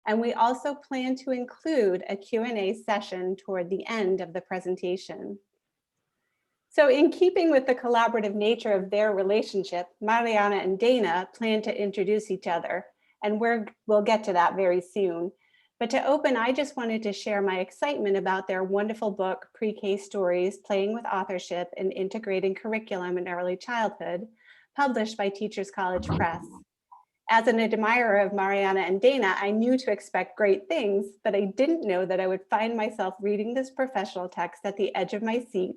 And we also plan to include a Q&A session toward the end of the presentation. So in keeping with the collaborative nature of their relationship, Mariana and Dana plan to introduce each other, and we'll get to that very soon. But to open, I just wanted to share my excitement about their wonderful book, PreK Stories, Playing with Authorship and Integrating Curriculum in Early Childhood, published by Teachers College Press. As an admirer of Mariana and Dana, I knew to expect great things, but I didn't know that I would find myself reading this professional text at the edge of my seat,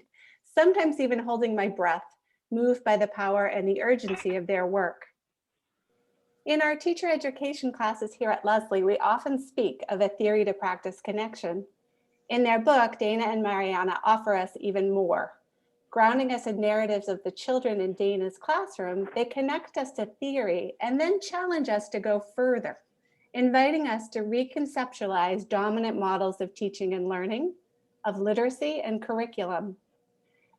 sometimes even holding my breath, moved by the power and the urgency of their work. In our teacher education classes here at Lesley, we often speak of a theory to practice connection. In their book, Dana and Mariana offer us even more. Grounding us in narratives of the children in Dana's classroom, they connect us to theory and then challenge us to go further, inviting us to reconceptualize dominant models of teaching and learning, of literacy and curriculum,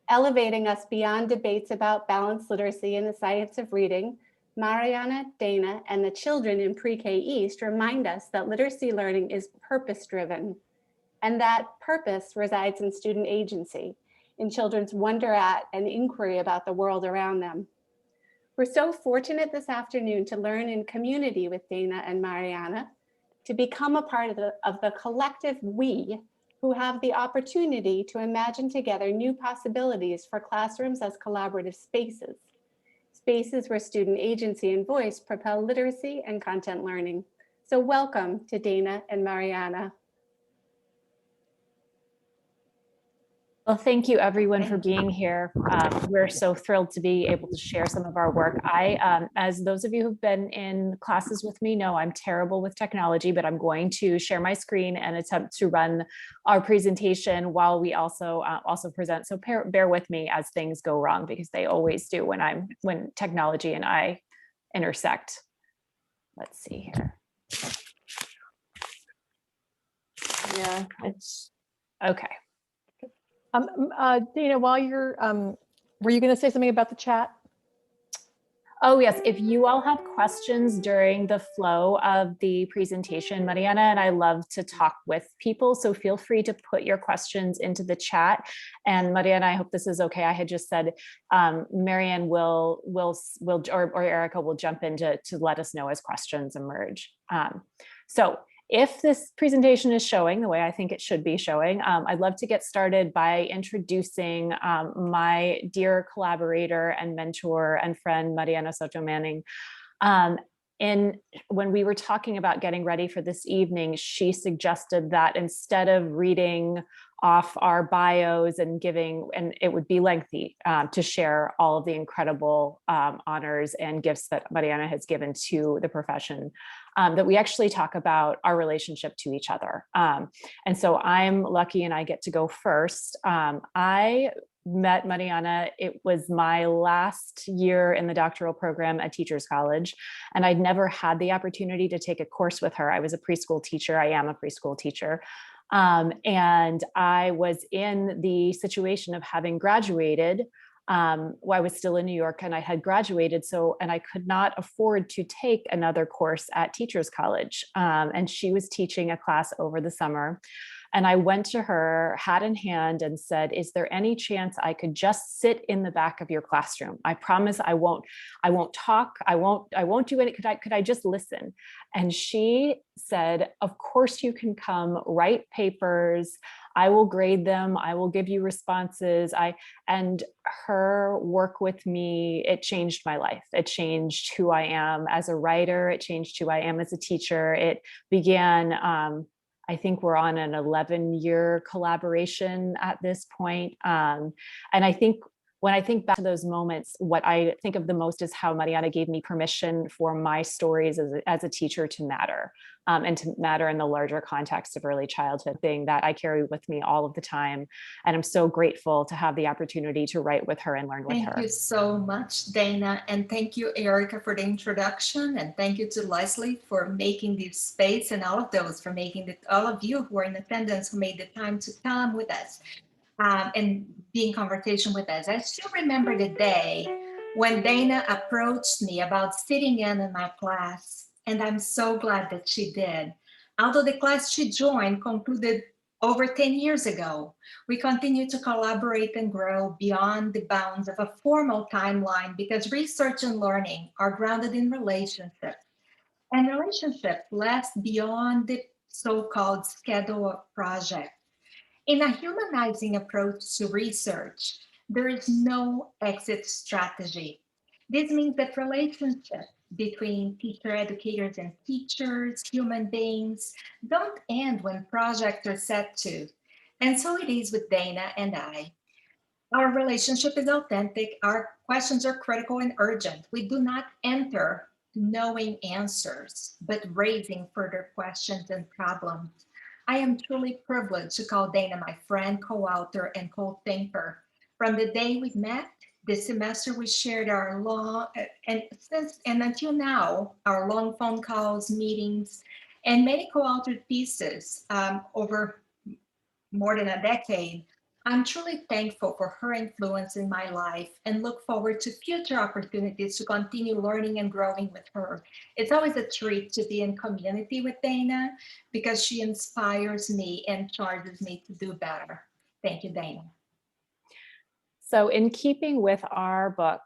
elevating us beyond debates about balanced literacy and the science of reading. Mariana, Dana, and the children in PreK East remind us that literacy learning is purpose-driven, and that purpose resides in student agency, in children's wonder at and inquiry about the world around them. We're so fortunate this afternoon to learn in community with Dana and Mariana, to become a part of the collective we who have the opportunity to imagine together new possibilities for classrooms as collaborative spaces, spaces where student agency and voice propel literacy and content learning. So welcome to Dana and Mariana. Well, thank you everyone for being here. We're so thrilled to be able to share some of our work. As those of you who've been in classes with me know, I'm terrible with technology, but I'm going to share my screen and attempt to run our presentation while we also present. So bear with me as things go wrong, because they always do when technology and I intersect. Let's see here. Yeah, it's okay. Dana, while you're, were you going to say something about the chat? Oh yes, if you all have questions during the flow of the presentation, Mariana and I love to talk with people, so feel free to put your questions into the chat. And Mariana, I hope this is okay. I had just said Marianne will or Erica will jump in to let us know as questions emerge. So if this presentation is showing the way I think it should be showing, I'd love to get started by introducing my dear collaborator and mentor and friend, Mariana Soto Manning. When we were talking about getting ready for this evening, she suggested that instead of reading off our bios and it would be lengthy, to share all of the incredible honors and gifts that Mariana has given to the profession, that we actually talk about our relationship to each other. And so I'm lucky and I get to go first. I met Mariana, it was my last year in the doctoral program at Teachers College, and I'd never had the opportunity to take a course with her. I was a preschool teacher, I am a preschool teacher. And I was in the situation of having graduated. I was still in New York and I had graduated, and I could not afford to take another course at Teachers College. And she was teaching a class over the summer. And I went to her hat in hand and said, is there any chance I could just sit in the back of your classroom? I promise I won't talk. I won't do any, could I just listen? And she said, of course you can come, write papers. I will grade them. I will give you responses. And her work with me, it changed my life. It changed who I am as a writer. It changed who I am as a teacher. It began, I think we're on an 11-year collaboration at this point. And I think when I think back to those moments, what I think of the most is how Mariana gave me permission for my stories as a teacher to matter, and to matter in the larger context of early childhood, thing that I carry with me all of the time. And I'm so grateful to have the opportunity to write with her and learn with her. Thank you so much, Dana. And thank you, Erica, for the introduction. And thank you to Leslie for making this space, and all of those for making all of you who are in attendance who made the time to come with us. And be in conversation with us. I still remember the day when Dana approached me about sitting in my class, and I'm so glad that she did, Although the class she joined concluded over 10 years ago, we continue to collaborate and grow beyond the bounds of a formal timeline because research and learning are grounded in relationships. And relationships last beyond the so-called schedule of projects. In a humanizing approach to research, there is no exit strategy. This means that relationships between teacher educators and teachers, human beings, don't end when projects are set to. And so it is with Dana and I. Our relationship is authentic. Our questions are critical and urgent. We do not enter knowing answers, but raising further questions and problems. I am truly privileged to call Dana my friend, co-author, and co-thinker. From the day we met, this semester we shared our long, and until now, our long phone calls, meetings, and many co-authored pieces over more than a decade. I'm truly thankful for her influence in my life and look forward to future opportunities to continue learning and growing with her. It's always a treat to be in community with Dana because she inspires me and charges me to do better. Thank you, Dana. So in keeping with our book,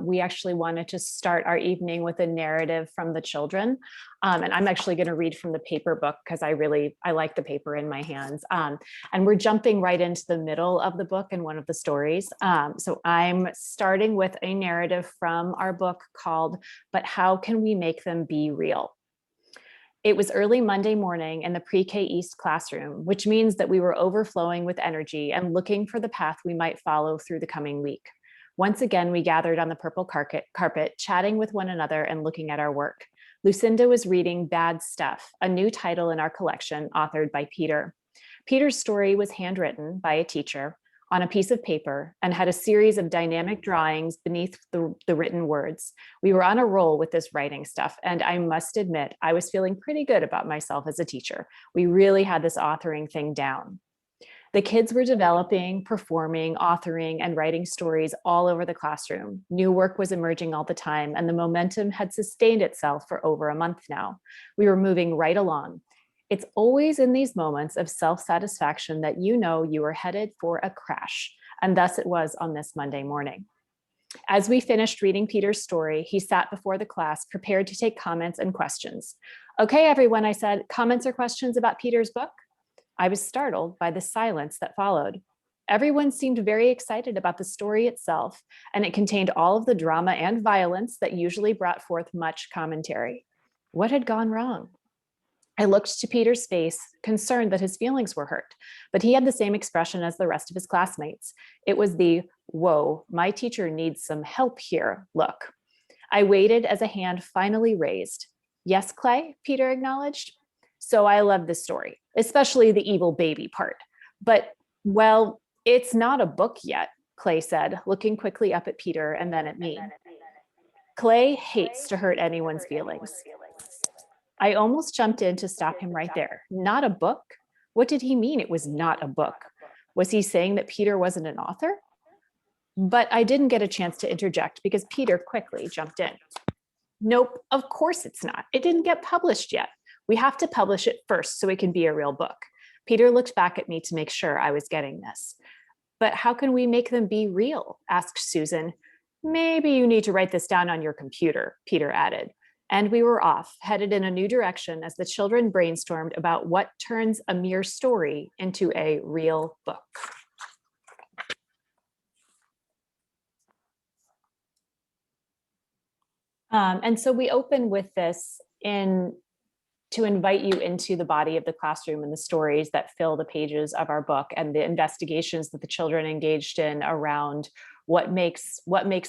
we actually wanted to start our evening with a narrative from the children. And I'm actually going to read from the paper book because I like the paper in my hands. And we're jumping right into the middle of the book and one of the stories. So I'm starting with a narrative from our book called, "But How Can We Make Them Be Real?" It was early Monday morning in the Pre-K East classroom, which means that we were overflowing with energy and looking for the path we might follow through the coming week. Once again, we gathered on the purple carpet, chatting with one another and looking at our work. Lucinda was reading Bad Stuff, a new title in our collection authored by Peter. Peter's story was handwritten by a teacher on a piece of paper and had a series of dynamic drawings beneath the written words. We were on a roll with this writing stuff, and I must admit, I was feeling pretty good about myself as a teacher. We really had this authoring thing down. The kids were developing, performing, authoring, and writing stories all over the classroom. New work was emerging all the time, and the momentum had sustained itself for over a month now. We were moving right along. It's always in these moments of self-satisfaction that you know you are headed for a crash, and thus it was on this Monday morning. As we finished reading Peter's story, he sat before the class, prepared to take comments and questions. "Okay, everyone," I said, "comments or questions about Peter's book?" I was startled by the silence that followed. Everyone seemed very excited about the story itself, and it contained all of the drama and violence that usually brought forth much commentary. What had gone wrong? I looked to Peter's face, concerned that his feelings were hurt, but he had the same expression as the rest of his classmates. It was the, "Whoa, my teacher needs some help here" look. I waited as a hand finally raised. "Yes, Clay," Peter acknowledged. "So I love this story, especially the evil baby part. But, well, it's not a book yet," Clay said, looking quickly up at Peter and then at me. Clay hates to hurt anyone's feelings. I almost jumped in to stop him right there. Not a book? What did he mean it was not a book? Was he saying that Peter wasn't an author? But I didn't get a chance to interject because Peter quickly jumped in. "Nope, of course it's not. It didn't get published yet. We have to publish it first so it can be a real book." Peter looked back at me to make sure I was getting this. "But how can we make them be real?" asked Susan. "Maybe you need to write this down on your computer," Peter added. And we were off, headed in a new direction as the children brainstormed about what turns a mere story into a real book. And so we open with this to invite you into the body of the classroom and the stories that fill the pages of our book and the investigations that the children engaged in around what makes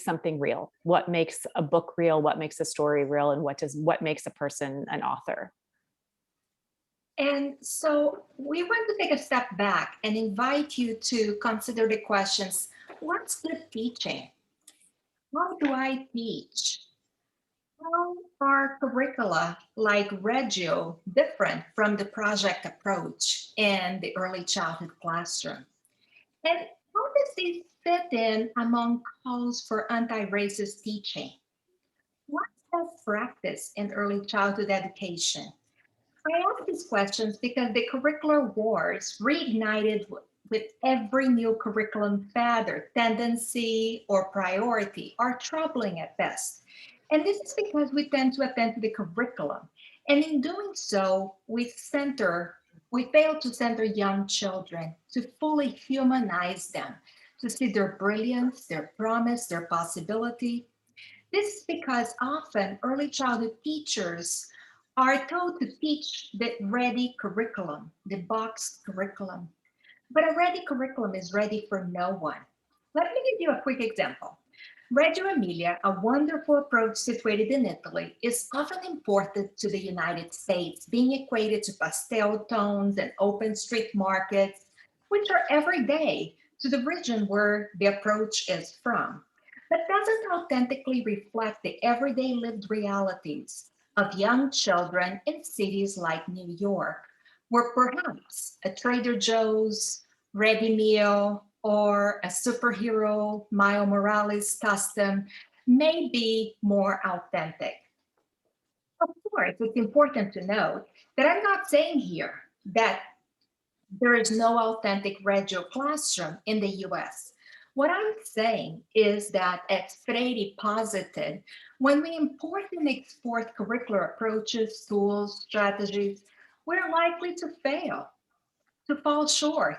something real, what makes a book real, what makes a story real, and what makes a person an author. And so we want to take a step back and invite you to consider the questions: what's good teaching? How do I teach? How are curricula like Reggio different from the project approach in the early childhood classroom? And how does this fit in among calls for anti-racist teaching? What's best practice in early childhood education? I ask these questions because the curricular wars reignited with every new curriculum fad or tendency or priority are troubling at best. And this is because we tend to attend to the curriculum. And in doing so, we fail to center young children, to fully humanize them, to see their brilliance, their promise, their possibility. This is because often early childhood teachers are told to teach the ready curriculum, the boxed curriculum. But a ready curriculum is ready for no one. Let me give you a quick example. Reggio Emilia, a wonderful approach situated in Italy, is often imported to the United States, being equated to pastel tones and open street markets, which are everyday to the region where the approach is from, but doesn't authentically reflect the everyday lived realities of young children in cities like New York, where perhaps a Trader Joe's ready meal or a superhero Miles Morales custom may be more authentic. Of course, it's important to note that I'm not saying here that there is no authentic Reggio classroom in the US. What I'm saying is that, as Freire posited, when we import and export curricular approaches, tools, strategies, we're likely to fail, to fall short,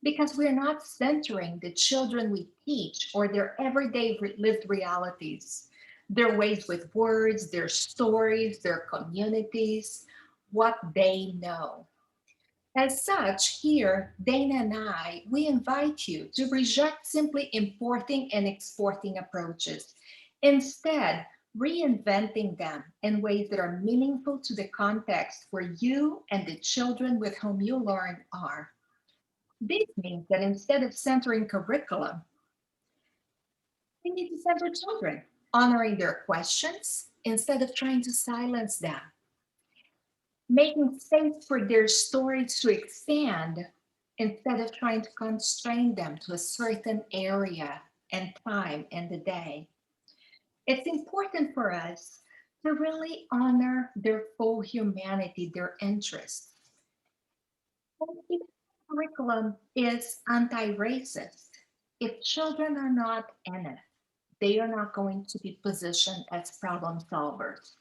because we're not centering the children we teach or their everyday lived realities, their ways with words, their stories, their communities, what they know. As such, here, Dana and I, we invite you to reject simply importing and exporting approaches. Instead, reinventing them in ways that are meaningful to the context where you and the children with whom you learn are. This means that instead of centering curriculum, we need to center children, honoring their questions instead of trying to silence them, making space for their stories to expand instead of trying to constrain them to a certain area and time in the day. It's important for us to really honor their full humanity, their interests. And if curriculum is anti-racist, if children are not in it, they are not going to be positioned as problem solvers.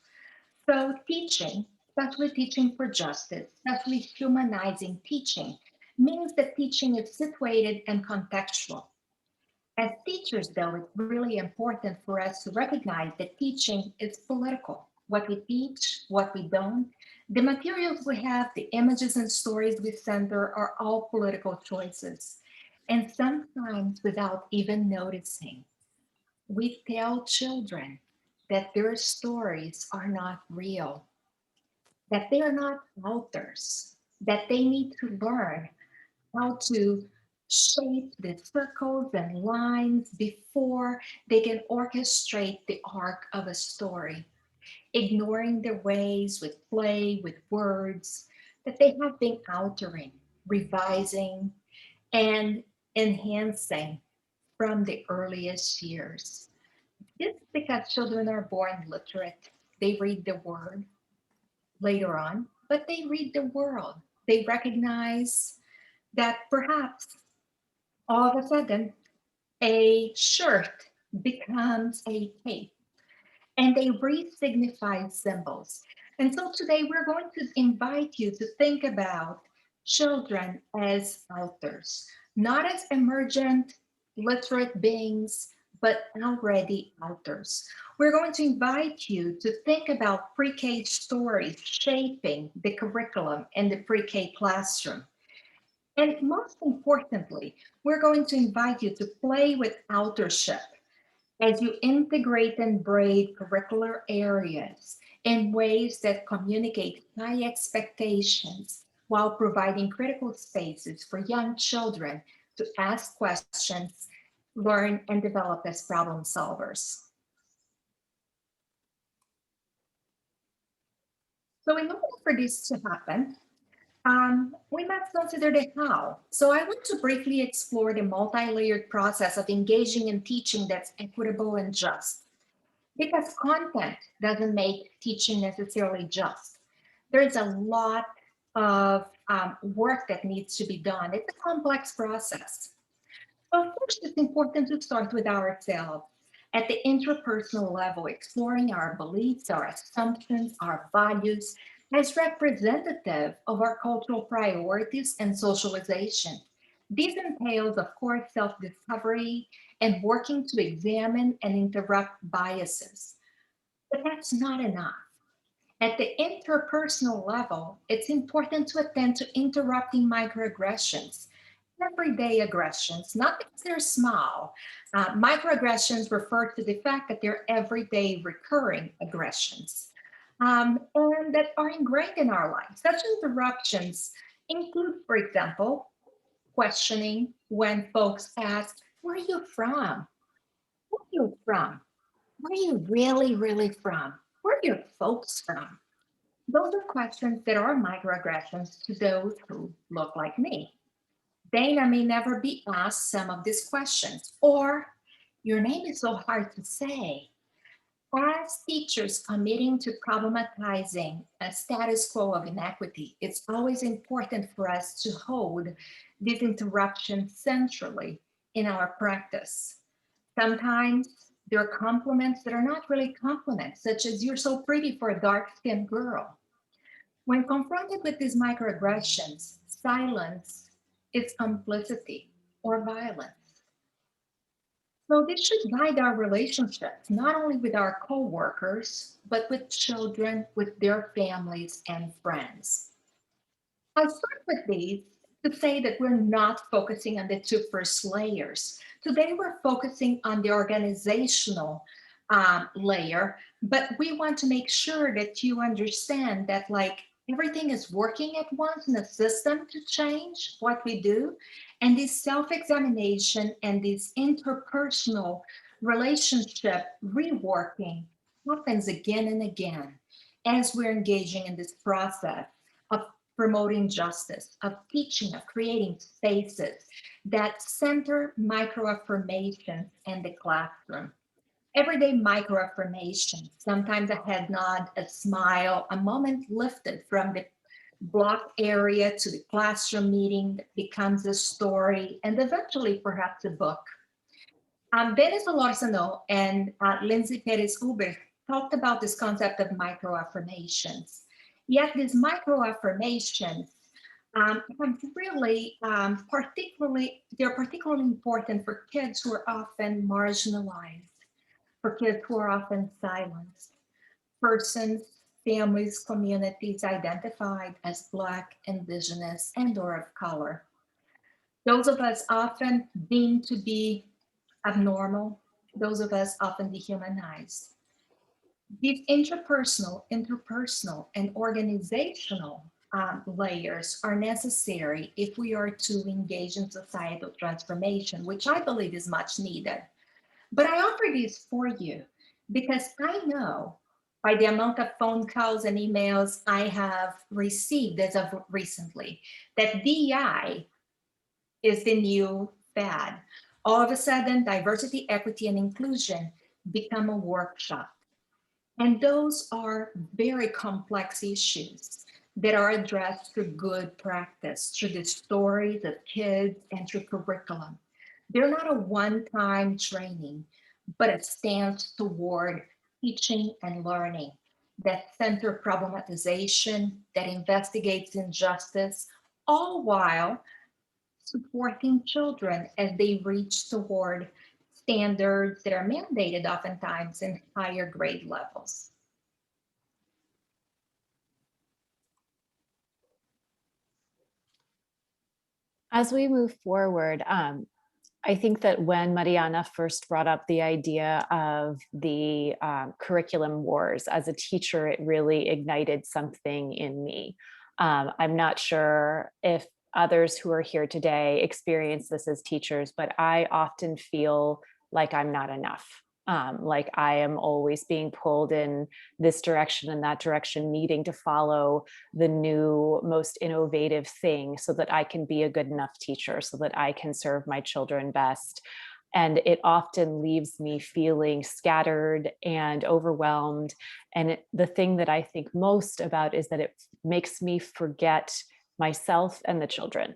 So teaching, especially teaching for justice, especially humanizing teaching, means that teaching is situated and contextual. As teachers, though, it's really important for us to recognize that teaching is political. What we teach, what we don't, the materials we have, the images and stories we center are all political choices. And sometimes without even noticing, we tell children that their stories are not real, that they are not authors, that they need to learn how to shape the circles and lines before they can orchestrate the arc of a story, ignoring the ways with play, with words that they have been altering, revising, and enhancing from the earliest years. This is because children are born literate. They read the word later on, but they read the world. They recognize that perhaps all of a sudden a shirt becomes a cape and they re-signify symbols. And so today we're going to invite you to think about children as authors, not as emergent literate beings, but already authors. We're going to invite you to think about pre-K stories shaping the curriculum in the pre-K classroom. And most importantly, we're going to invite you to play with authorship as you integrate and braid curricular areas in ways that communicate high expectations while providing critical spaces for young children to ask questions, learn, and develop as problem solvers. So in order for this to happen, we must consider the how. So I want to briefly explore the multi-layered process of engaging in teaching that's equitable and just. Because content doesn't make teaching necessarily just. There's a lot of work that needs to be done. It's a complex process. So first, it's important to start with ourselves at the interpersonal level, exploring our beliefs, our assumptions, our values as representative of our cultural priorities and socialization. This entails, of course, self-discovery and working to examine and interrupt biases. But that's not enough. At the interpersonal level, it's important to attend to interrupting microaggressions, everyday aggressions, not because they're small. Microaggressions refer to the fact that they're everyday recurring aggressions and that are ingrained in our lives. Such interruptions include, for example, questioning when folks ask, where are you from? Where are you from? Where are you really, really from? Where are your folks from? Those are questions that are microaggressions to those who look like me. Dana may never be asked some of these questions, or your name is so hard to say. As teachers committing to problematizing a status quo of inequity, it's always important for us to hold these interruptions centrally in our practice. Sometimes there are compliments that are not really compliments, such as you're so pretty for a dark-skinned girl. When confronted with these microaggressions, silence is complicity or violence. So this should guide our relationships, not only with our coworkers, but with children, with their families and friends. I'll start with these to say that we're not focusing on the two first layers. Today, we're focusing on the organizational layer, but we want to make sure that you understand that like everything is working at once in the system to change what we do. And this self-examination and this interpersonal relationship reworking happens again and again as we're engaging in this process of promoting justice, of teaching, of creating spaces that center microaffirmations in the classroom. Everyday microaffirmations, sometimes a head nod, a smile, a moment lifted from the block area to the classroom meeting that becomes a story and eventually perhaps a book. Dennis Olorzano and Lindsay Perez-Uber talked about this concept of microaffirmations. Yet these microaffirmations have really they're particularly important for kids who are often marginalized, for kids who are often silenced, persons, families, communities identified as Black, Indigenous, and/or of color. Those of us often deemed to be abnormal, those of us often dehumanized. These interpersonal, and organizational layers are necessary if we are to engage in societal transformation, which I believe is much needed. But I offer these for you because I know by the amount of phone calls and emails I have received as of recently that DEI is the new fad. All of a sudden, diversity, equity, and inclusion become a workshop. And those are very complex issues that are addressed through good practice, through the stories of kids and through curriculum. They're not a one-time training, but a stance toward teaching and learning that center problematization, that investigates injustice, all while supporting children as they reach toward standards that are mandated oftentimes in higher grade levels. As we move forward, I think that when Mariana first brought up the idea of the curriculum wars, as a teacher, it really ignited something in me. I'm not sure if others who are here today experience this as teachers, but I often feel like I'm not enough. Like I am always being pulled in this direction and that direction, needing to follow the new, most innovative thing so that I can be a good enough teacher, so that I can serve my children best. And it often leaves me feeling scattered and overwhelmed. And the thing that I think most about is that it makes me forget myself and the children.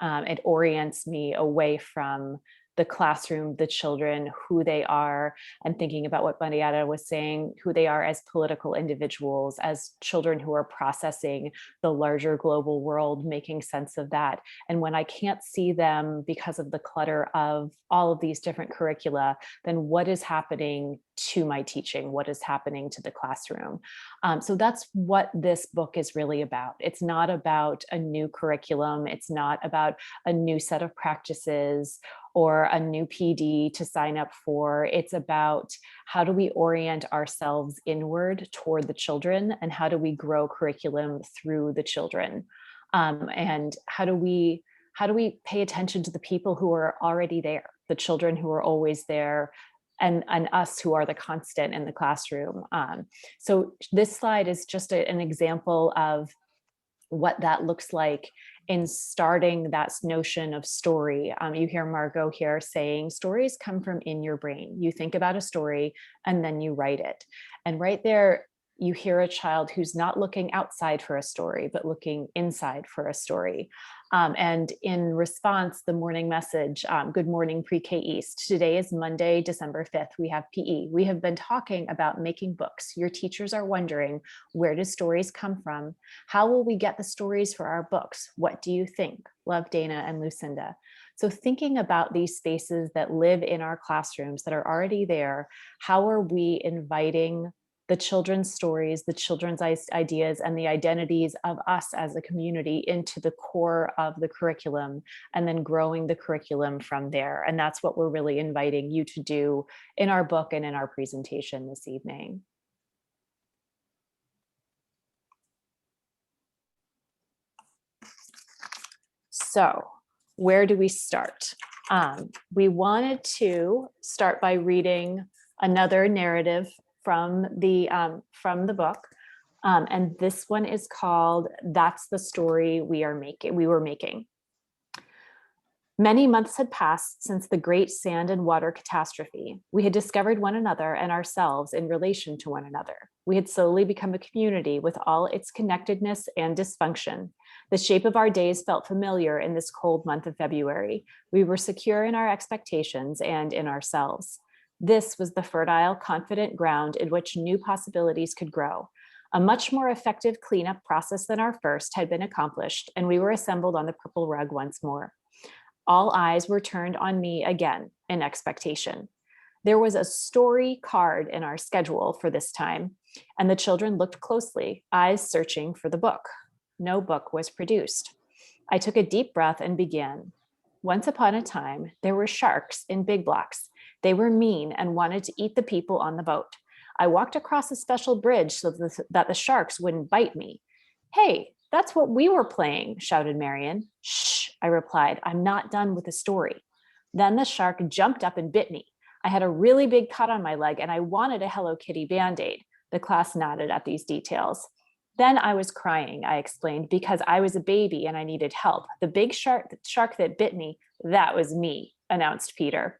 It orients me away from the classroom, the children, who they are, and thinking about what Mariana was saying, who they are as political individuals, as children who are processing the larger global world, making sense of that. And when I can't see them because of the clutter of all of these different curricula, then what is happening to my teaching? What is happening to the classroom? So that's what this book is really about. It's not about a new curriculum. It's not about a new set of practices or a new PD to sign up for. It's about how do we orient ourselves inward toward the children, and how do we grow curriculum through the children? And how do we pay attention to the people who are already there, the children who are always there, and us who are the constant in the classroom. So this slide is just an example of what that looks like in starting that notion of story. You hear Margot here saying stories come from in your brain. You think about a story and then you write it. And right there, you hear a child who's not looking outside for a story, but looking inside for a story. And in response, the morning message, good morning, PreK East. Today is Monday, December 5th. We have PE. We have been talking about making books. Your teachers are wondering, where do stories come from? How will we get the stories for our books? What do you think? Love, Dana and Lucinda. So thinking about these spaces that live in our classrooms that are already there, how are we inviting the children's stories, the children's ideas, and the identities of us as a community into the core of the curriculum, and then growing the curriculum from there. And that's what we're really inviting you to do in our book and in our presentation this evening. So where do we start? We wanted to start by reading another narrative from the book. And this one is called That's the Story We Were Making. Many months had passed since the great sand and water catastrophe. We had discovered one another and ourselves in relation to one another. We had slowly become a community with all its connectedness and dysfunction. The shape of our days felt familiar in this cold month of February. We were secure in our expectations and in ourselves. This was the fertile, confident ground in which new possibilities could grow. A much more effective cleanup process than our first had been accomplished, and we were assembled on the purple rug once more. All eyes were turned on me again in expectation. There was a story card in our schedule for this time, and the children looked closely, eyes searching for the book. No book was produced. I took a deep breath and began. Once upon a time, there were sharks in big blocks. They were mean and wanted to eat the people on the boat. I walked across a special bridge so that the sharks wouldn't bite me. Hey, that's what we were playing, shouted Marion. Shh, I replied, I'm not done with the story. Then the shark jumped up and bit me. I had a really big cut on my leg and I wanted a Hello Kitty Band-Aid. The class nodded at these details. Then I was crying, I explained, because I was a baby and I needed help. The big shark that bit me, that was me, announced Peter.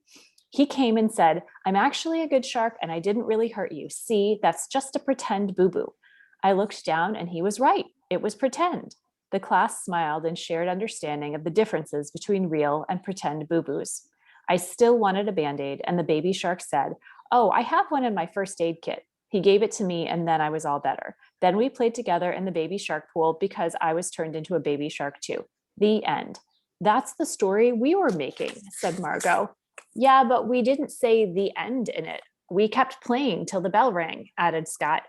He came and said, I'm actually a good shark and I didn't really hurt you. See, that's just a pretend boo-boo. I looked down and he was right. It was pretend. The class smiled and shared understanding of the differences between real and pretend boo-boos. I still wanted a Band-Aid and the baby shark said, oh, I have one in my first aid kit. He gave it to me and then I was all better. Then we played together in the baby shark pool because I was turned into a baby shark too. The end. That's the story we were making, said Margot. Yeah, but we didn't say the end in it. We kept playing till the bell rang, added Scott.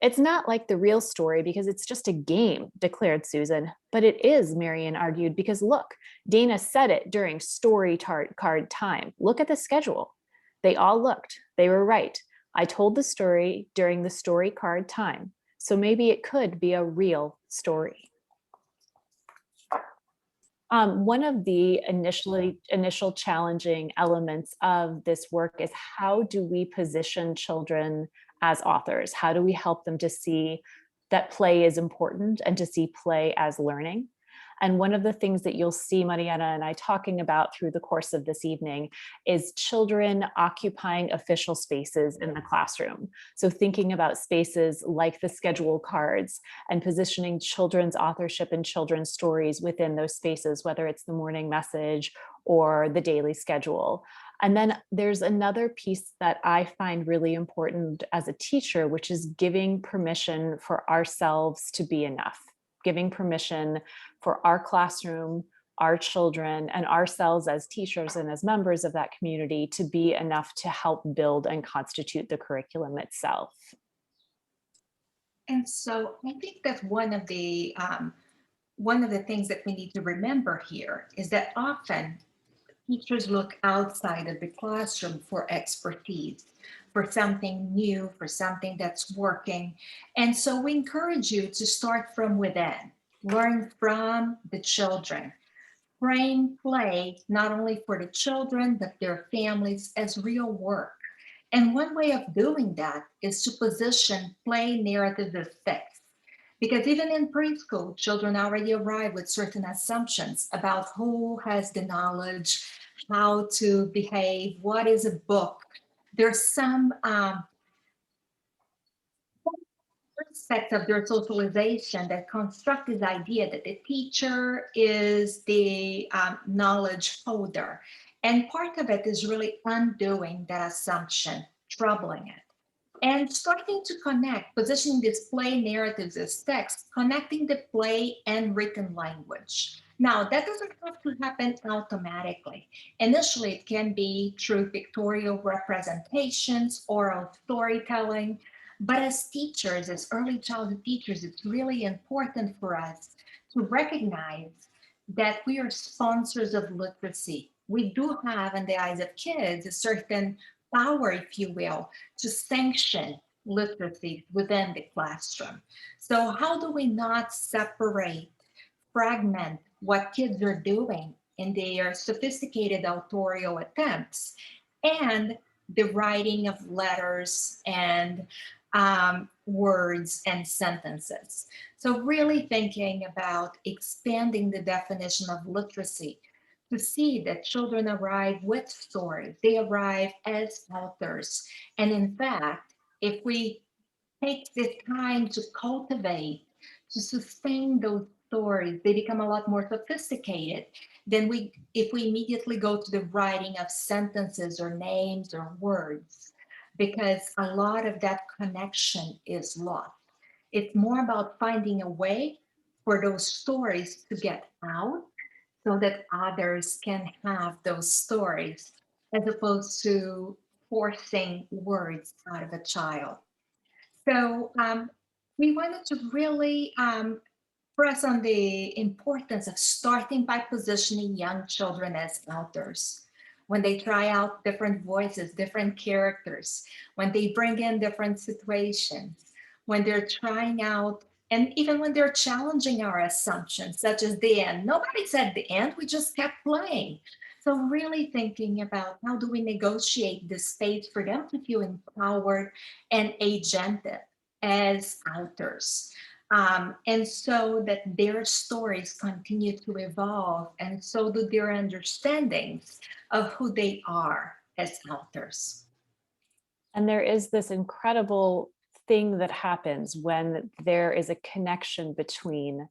It's not like the real story because it's just a game, declared Susan. But it is, Marion argued, because look, Dana said it during story card time. Look at the schedule. They all looked. They were right. I told the story during the story card time. So maybe it could be a real story. One of the initial challenging elements of this work is how do we position children as authors? How do we help them to see that play is important and to see play as learning? And one of the things that you'll see Mariana and I talking about through the course of this evening is children occupying official spaces in the classroom. So thinking about spaces like the schedule cards and positioning children's authorship and children's stories within those spaces, whether it's the morning message or the daily schedule. And then there's another piece that I find really important as a teacher, which is giving permission for ourselves to be enough, giving permission for our classroom, our children, and ourselves as teachers and as members of that community to be enough to help build and constitute the curriculum itself. And so I think that one of the things that we need to remember here is that often teachers look outside of the classroom for expertise, for something new, for something that's working. And so we encourage you to start from within, learn from the children, frame play not only for the children, but their families as real work. And one way of doing that is to position play narratives as fixed. Because even in preschool, children already arrive with certain assumptions about who has the knowledge, how to behave, what is a book. There's some aspects of their socialization that construct this idea that the teacher is the knowledge holder. And part of it is really undoing that assumption, troubling it. And starting to connect, positioning display narratives as text, connecting the play and written language. Now, that doesn't have to happen automatically. Initially, it can be through pictorial representations, oral storytelling. But as teachers, as early childhood teachers, it's really important for us to recognize that we are sponsors of literacy. We do have, in the eyes of kids, a certain power, if you will, to sanction literacy within the classroom. So how do we not separate, fragment what kids are doing in their sophisticated authorial attempts and the writing of letters and words and sentences? So really thinking about expanding the definition of literacy to see that children arrive with stories, they arrive as authors. And in fact, if we take the time to cultivate, to sustain those stories, they become a lot more sophisticated than if we immediately go to the writing of sentences or names or words, because a lot of that connection is lost. It's more about finding a way for those stories to get out so that others can have those stories, as opposed to forcing words out of a child. So we wanted to really press on the importance of starting by positioning young children as authors. When they try out different voices, different characters, when they bring in different situations, when they're trying out, and even when they're challenging our assumptions, such as the end. Nobody said the end, we just kept playing. So really thinking about how do we negotiate the space for them to feel empowered and agented as authors. And so that their stories continue to evolve, and so do their understandings of who they are as authors. And there is this incredible thing that happens when there is a connection between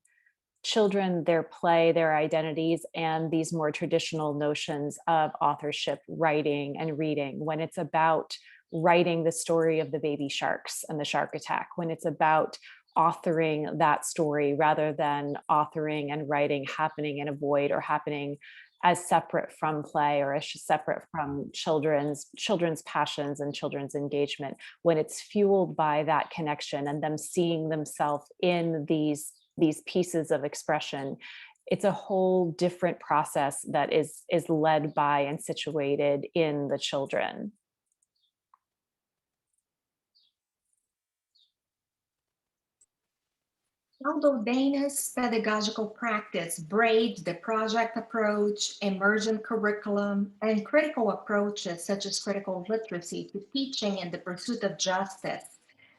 children, their play, their identities, and these more traditional notions of authorship, writing, and reading. When it's about writing the story of the baby sharks and the shark attack, when it's about authoring that story rather than authoring and writing happening in a void or happening as separate from play or as separate from children's passions and children's engagement, when it's fueled by that connection and them seeing themselves in these pieces of expression, it's a whole different process that is led by and situated in the children. Although Dana's pedagogical practice braids the project approach, emergent curriculum, and critical approaches such as critical literacy to teaching and the pursuit of justice,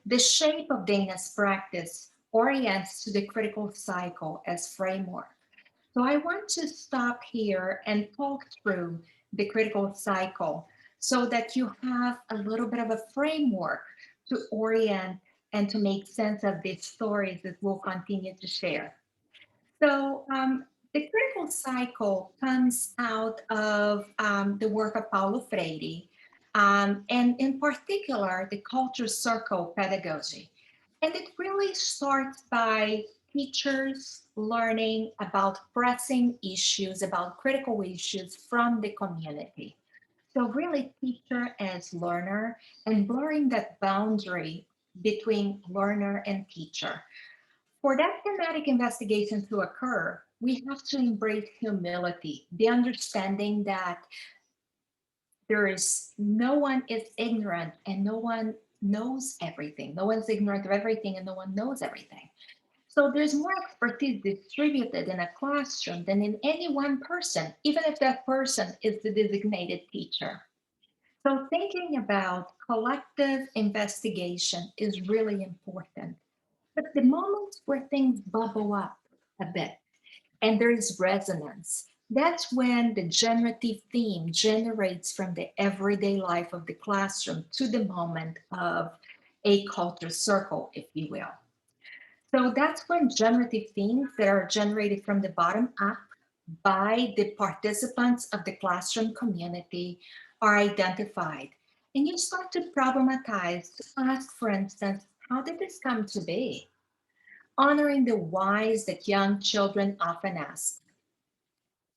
the shape of Dana's practice orients to the critical cycle as framework. So I want to stop here and talk through the critical cycle so that you have a little bit of a framework to orient and to make sense of these stories that we'll continue to share. So the critical cycle comes out of the work of Paulo Freire, and in particular, the culture circle pedagogy. And it really starts by teachers learning about pressing issues, about critical issues from the community. So really teacher as learner and blurring that boundary between learner and teacher. For that thematic investigation to occur, we have to embrace humility, the understanding that there is no one is ignorant and no one knows everything. No one's ignorant of everything and no one knows everything. So there's more expertise distributed in a classroom than in any one person, even if that person is the designated teacher. So thinking about collective investigation is really important. But the moments where things bubble up a bit and there is resonance, that's when the generative theme generates from the everyday life of the classroom to the moment of a culture circle, if you will. So that's when generative themes that are generated from the bottom up by the participants of the classroom community are identified. And you start to problematize, to ask, for instance, how did this come to be? Honoring the whys that young children often ask.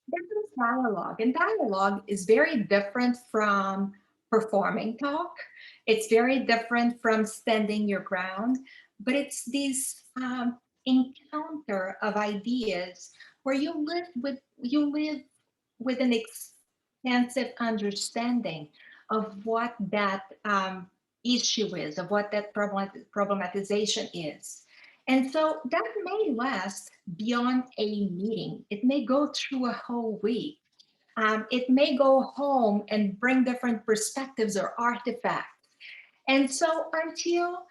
This is dialogue, and dialogue is very different from performing talk. It's very different from standing your ground, but it's this encounter of ideas where you live with an expansive understanding of what that issue is, of what that problematization is. And so that may last beyond a meeting. It may go through a whole week. It may go home and bring different perspectives or artifacts. And so until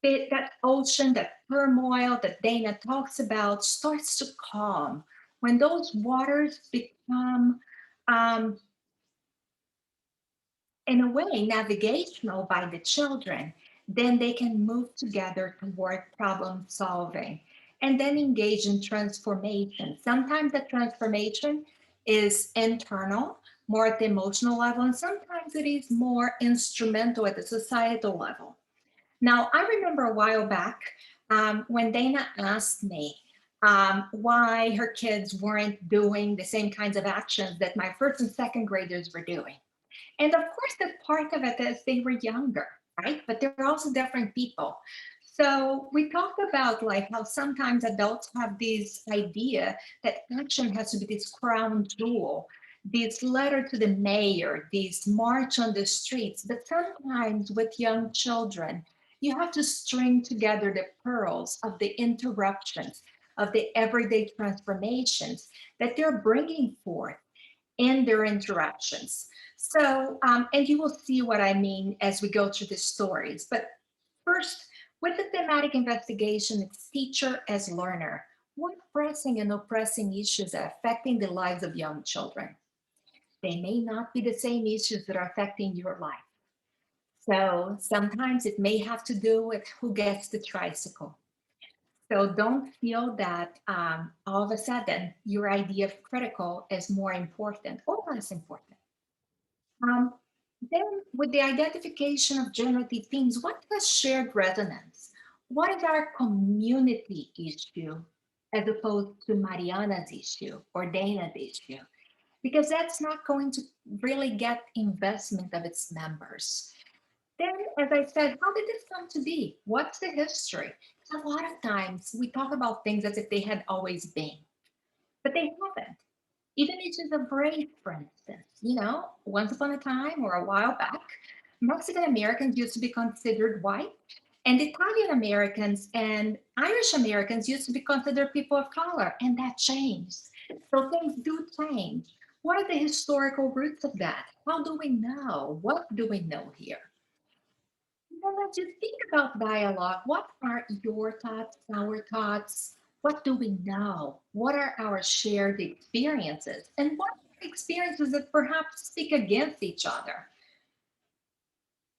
that ocean, that turmoil that Dana talks about starts to calm, when those waters become, um, in a way, navigational by the children, then they can move together toward problem solving and then engage in transformation. Sometimes the transformation is internal, more at the emotional level, and sometimes it is more instrumental at the societal level. Now, I remember a while back when Dana asked me why her kids weren't doing the same kinds of actions that my first and second graders were doing. And of course, the part of it is they were younger, right? But they're also different people. So we talked about like how sometimes adults have this idea that action has to be this crown jewel, this letter to the mayor, this march on the streets. But sometimes with young children, you have to string together the pearls of the interruptions, of the everyday transformations that they're bringing forth in their interactions. So, and you will see what I mean as we go through the stories. But first, with the thematic investigation, it's teacher as learner. What pressing and oppressing issues are affecting the lives of young children? They may not be the same issues that are affecting your life. So sometimes it may have to do with who gets the tricycle. So don't feel that all of a sudden your idea of critical is more important or less important. Um, then, with the identification of generative themes, what has shared resonance? What is our community issue as opposed to Mariana's issue or Dana's issue? Because that's not going to really get investment of its members. Then, as I said, how did this come to be? What's the history? A lot of times we talk about things as if they had always been, but they haven't. Even issues of race, for instance, once upon a time or a while back, Mexican Americans used to be considered white, and Italian Americans and Irish Americans used to be considered people of color, and that changed. So things do change. What are the historical roots of that? How do we know? What do we know here? Then as you think about dialogue, what are your thoughts, our thoughts? What do we know? What are our shared experiences? And what are experiences that perhaps speak against each other?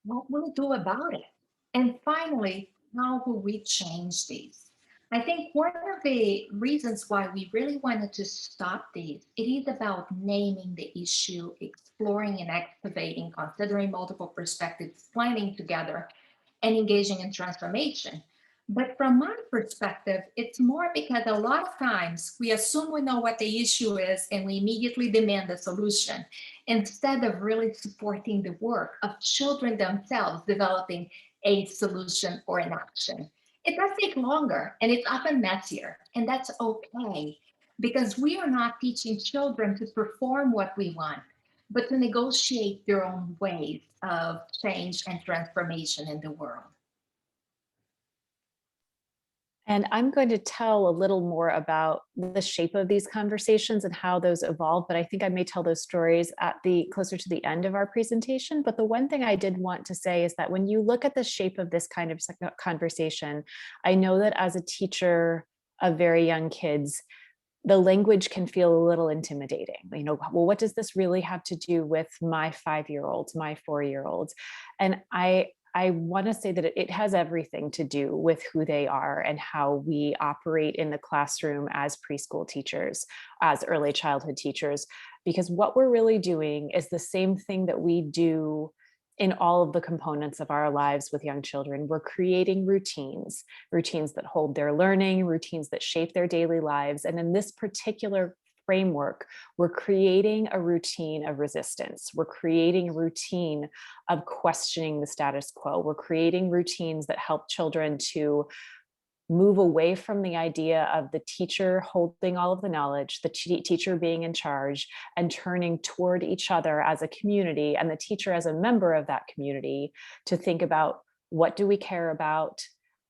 What will we do about it? And finally, how will we change these? I think one of the reasons why we really wanted to stop these, it is about naming the issue, exploring and excavating, considering multiple perspectives, planning together, and engaging in transformation. But from my perspective, it's more because a lot of times we assume we know what the issue is and we immediately demand a solution instead of really supporting the work of children themselves developing a solution or an action. It does take longer and it's often messier, and that's okay because we are not teaching children to perform what we want, but to negotiate their own ways of change and transformation in the world. And I'm going to tell a little more about the shape of these conversations and how those evolve, but I think I may tell those stories at the closer to the end of our presentation. But the one thing I did want to say is that when you look at the shape of this kind of conversation, I know that as a teacher of very young kids, the language can feel a little intimidating. You know, well, what does this really have to do with my 5-year-olds, my 4-year-olds? And I want to say that it has everything to do with who they are and how we operate in the classroom as preschool teachers, as early childhood teachers, because what we're really doing is the same thing that we do in all of the components of our lives with young children. We're creating routines, routines that hold their learning, routines that shape their daily lives. And in this particular framework, we're creating a routine of resistance. We're creating a routine of questioning the status quo. We're creating routines that help children to move away from the idea of the teacher holding all of the knowledge, the teacher being in charge, and turning toward each other as a community and the teacher as a member of that community to think about, what do we care about?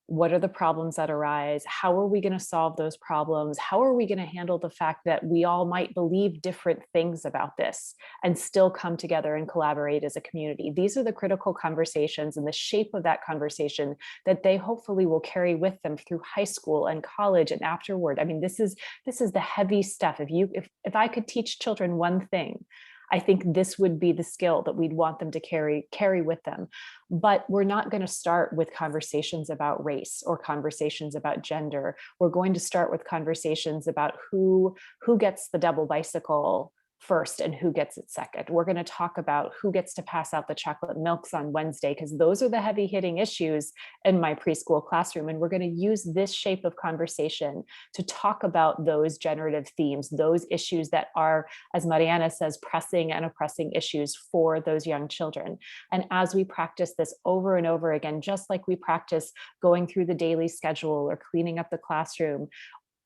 What are the problems that arise? How are we going to solve those problems? How are we going to handle the fact that we all might believe different things about this and still come together and collaborate as a community? These are the critical conversations and the shape of that conversation that they hopefully will carry with them through high school and college and afterward. I mean, this is the heavy stuff. If I could teach children one thing, I think this would be the skill that we'd want them to carry with them. But we're not going to start with conversations about race or conversations about gender. We're going to start with conversations about who gets the double bicycle first and who gets it second. We're going to talk about who gets to pass out the chocolate milks on Wednesday, because those are the heavy hitting issues in my preschool classroom. And we're going to use this shape of conversation to talk about those generative themes, those issues that are, as Mariana says, pressing and oppressing issues for those young children. And as we practice this over and over again, just like we practice going through the daily schedule or cleaning up the classroom,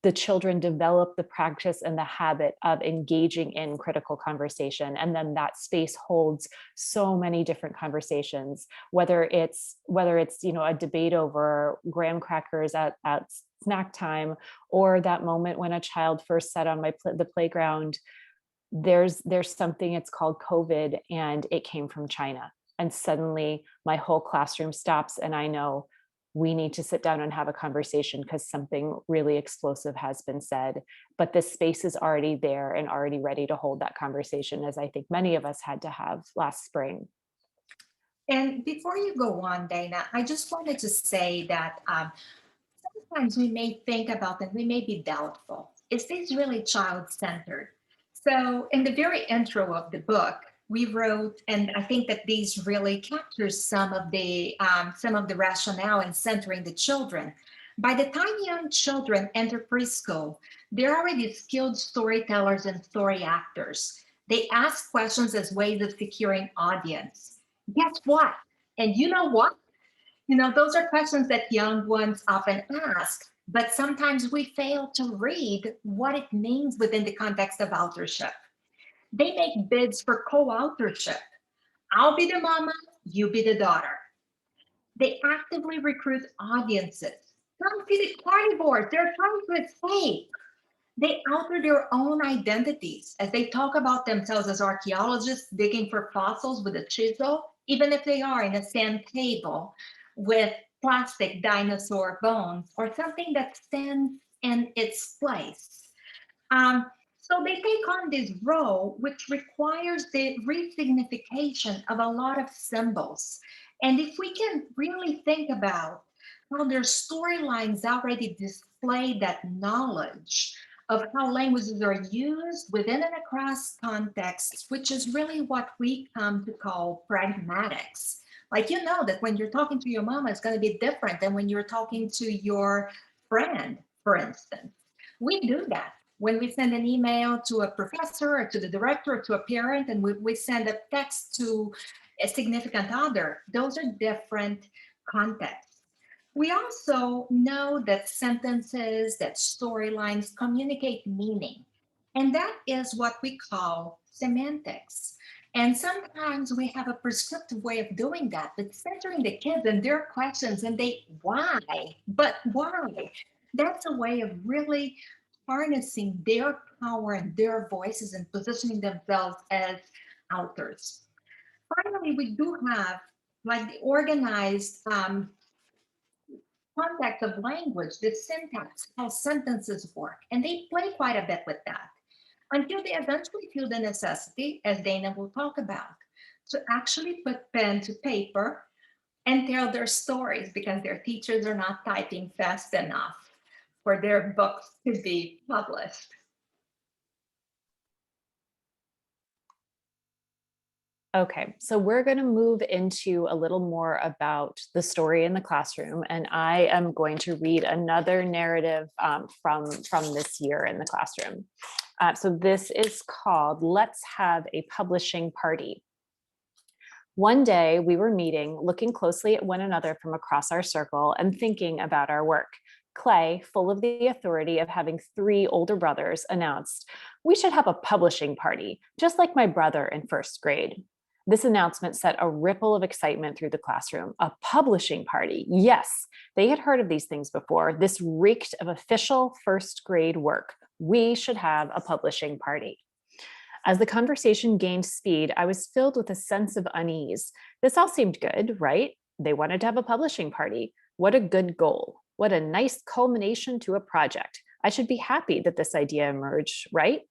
the children develop the practice and the habit of engaging in critical conversation. And then that space holds so many different conversations, whether it's a debate over graham crackers at snack time, or that moment when a child first said on the playground, there's something, it's called COVID, and it came from China. And suddenly my whole classroom stops, and I know we need to sit down and have a conversation because something really explosive has been said. But this space is already there and already ready to hold that conversation, as I think many of us had to have last spring. And before you go on, Dana, I just wanted to say that sometimes we may think about that, we may be doubtful. Is this really child-centered? So in the very intro of the book, we wrote, and I think that these really captures some of the rationale in centering the children. By the time young children enter preschool, they're already skilled storytellers and story actors. They ask questions as ways of securing audience. Guess what? And you know what? Those are questions that young ones often ask, but sometimes we fail to read what it means within the context of authorship. They make bids for co-authorship. I'll be the mama, you be the daughter. They actively recruit audiences. Come see the party board. They're trying to escape. They alter their own identities as they talk about themselves as archaeologists digging for fossils with a chisel, even if they are in a sand table with plastic dinosaur bones or something that stands in its place. So they take on this role, which requires the resignification of a lot of symbols. And if we can really think about how their storylines already display that knowledge of how languages are used within and across contexts, which is really what we come to call pragmatics. Like, you know that when you're talking to your mama, it's going to be different than when you're talking to your friend, for instance. We do that when we send an email to a professor or to the director or to a parent, and we send a text to a significant other. Those are different contexts. We also know that sentences, that storylines communicate meaning. And that is what we call semantics. And sometimes we have a prescriptive way of doing that, but centering the kids and their questions and why? But why? That's a way of really harnessing their power and their voices and positioning themselves as authors. Finally, we do have like the organized context of language, the syntax, how sentences work, and they play quite a bit with that until they eventually feel the necessity, as Dana will talk about, to actually put pen to paper and tell their stories because their teachers are not typing fast enough for their books to be published. Okay, so we're going to move into a little more about the story in the classroom, and I am going to read another narrative from this year in the classroom. So this is called "Let's Have a Publishing Party." One day we were meeting, looking closely at one another from across our circle and thinking about our work. Clay, full of the authority of having 3 older brothers, announced, "We should have a publishing party, just like my brother in 1st grade." This announcement set a ripple of excitement through the classroom. A publishing party. Yes, they had heard of these things before. This reeked of official 1st grade work. We should have a publishing party. As the conversation gained speed, I was filled with a sense of unease. This all seemed good, right? They wanted to have a publishing party. What a good goal. What a nice culmination to a project. I should be happy that this idea emerged, right?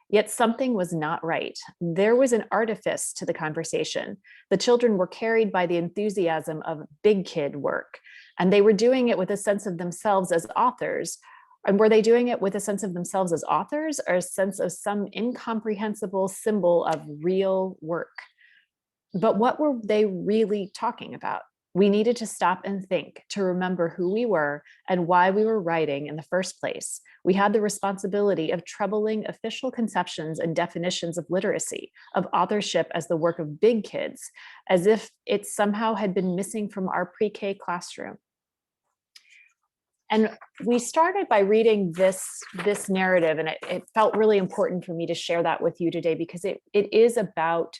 Yet something was not right. There was an artifice to the conversation. The children were carried by the enthusiasm of big kid work, and they were doing it with a sense of themselves as authors. And were they doing it with a sense of themselves as authors or a sense of some incomprehensible symbol of real work? But what were they really talking about? We needed to stop and think, to remember who we were and why we were writing in the first place. We had the responsibility of troubling official conceptions and definitions of literacy, of authorship as the work of big kids, as if it somehow had been missing from our pre-K classroom. And we started by reading this narrative, and it felt really important for me to share that with you today because it is about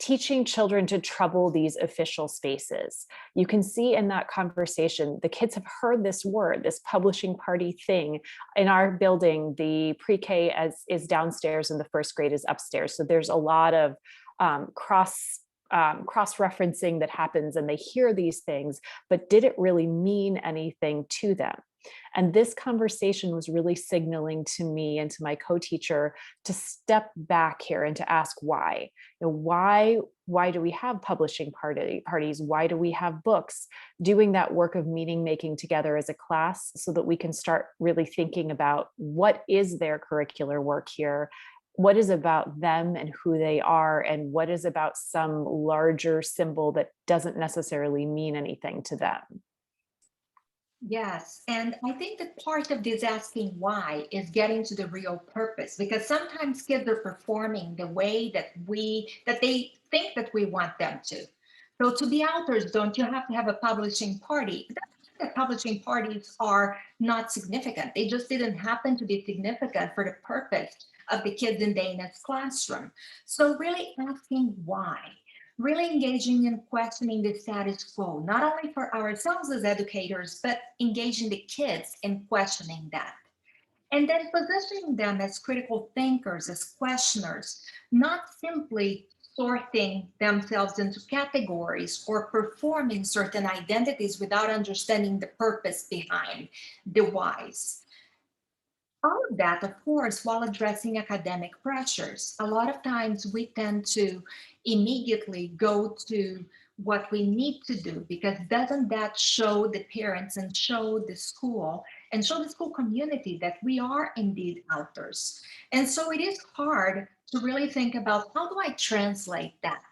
teaching children to trouble these official spaces. You can see in that conversation, the kids have heard this word, this publishing party thing. In our building, the pre-K is downstairs and the 1st grade is upstairs. So there's a lot of cross-referencing that happens, and they hear these things, but did it really mean anything to them? And this conversation was really signaling to me and to my co-teacher to step back here and to ask why. You know, why do we have publishing parties? Why do we have books? Doing that work of meaning making together as a class so that we can start really thinking about what is their curricular work here, what is about them and who they are, and what is about some larger symbol that doesn't necessarily mean anything to them. Yes, and I think that part of this asking why is getting to the real purpose, because sometimes kids are performing the way that they think that we want them to. So to be authors, don't you have to have a publishing party? That publishing parties are not significant. They just didn't happen to be significant for the purpose of the kids in Dana's classroom. So really asking why. Really engaging and questioning the status quo, not only for ourselves as educators, but engaging the kids in questioning that. And then positioning them as critical thinkers, as questioners, not simply sorting themselves into categories or performing certain identities without understanding the purpose behind the whys. All of that, of course, while addressing academic pressures. A lot of times we tend to immediately go to what we need to do, because doesn't that show the parents and show the school and show the school community that we are indeed authors? And so it is hard to really think about, how do I translate that?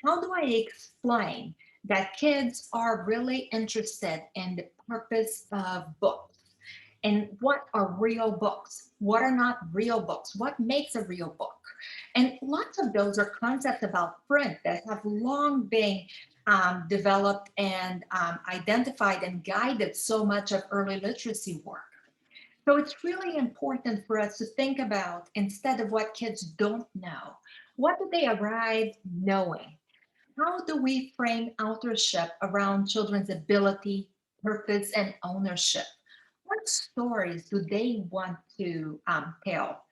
How do I explain that kids are really interested in the purpose of books? And what are real books? What are not real books? What makes a real book? And lots of those are concepts about print that have long been developed and identified and guided so much of early literacy work. So it's really important for us to think about, instead of what kids don't know, what do they arrive knowing? How do we frame authorship around children's ability, purpose, and ownership? What stories do they want to tell?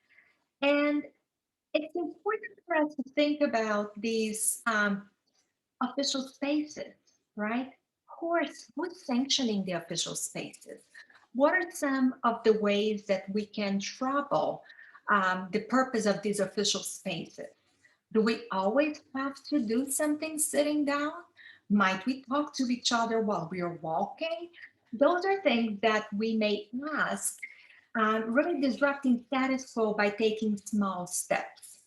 And it's important for us to think about these official spaces, right? Who's sanctioning the official spaces? What are some of the ways that we can trouble the purpose of these official spaces? Do we always have to do something sitting down? Might we talk to each other while we are walking? Those are things that we may ask, really disrupting status quo by taking small steps.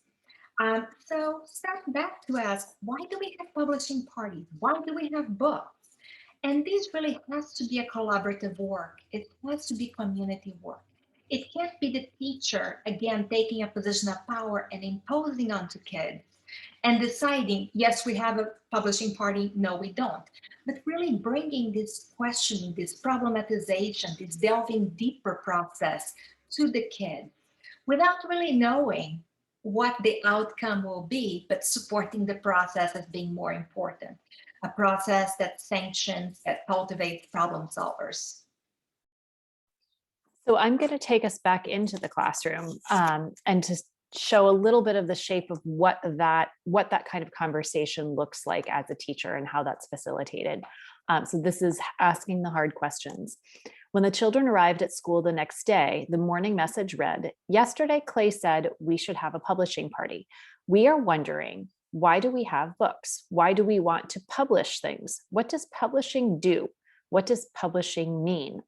So step back to ask, why do we have publishing parties? Why do we have books? And this really has to be a collaborative work. It has to be community work. It can't be the teacher, again, taking a position of power and imposing onto kids and deciding, yes, we have a publishing party, no, we don't. But really bringing this questioning, this problematization, this delving deeper process to the kids without really knowing what the outcome will be, but supporting the process as being more important. A process that sanctions, that cultivates problem solvers. So I'm going to take us back into the classroom and to show a little bit of the shape of what that kind of conversation looks like as a teacher and how that's facilitated. So this is asking the hard questions. When the children arrived at school the next day, the morning message read, "Yesterday, Clay said we should have a publishing party. We are wondering, why do we have books? Why do we want to publish things? What does publishing do? What does publishing mean?"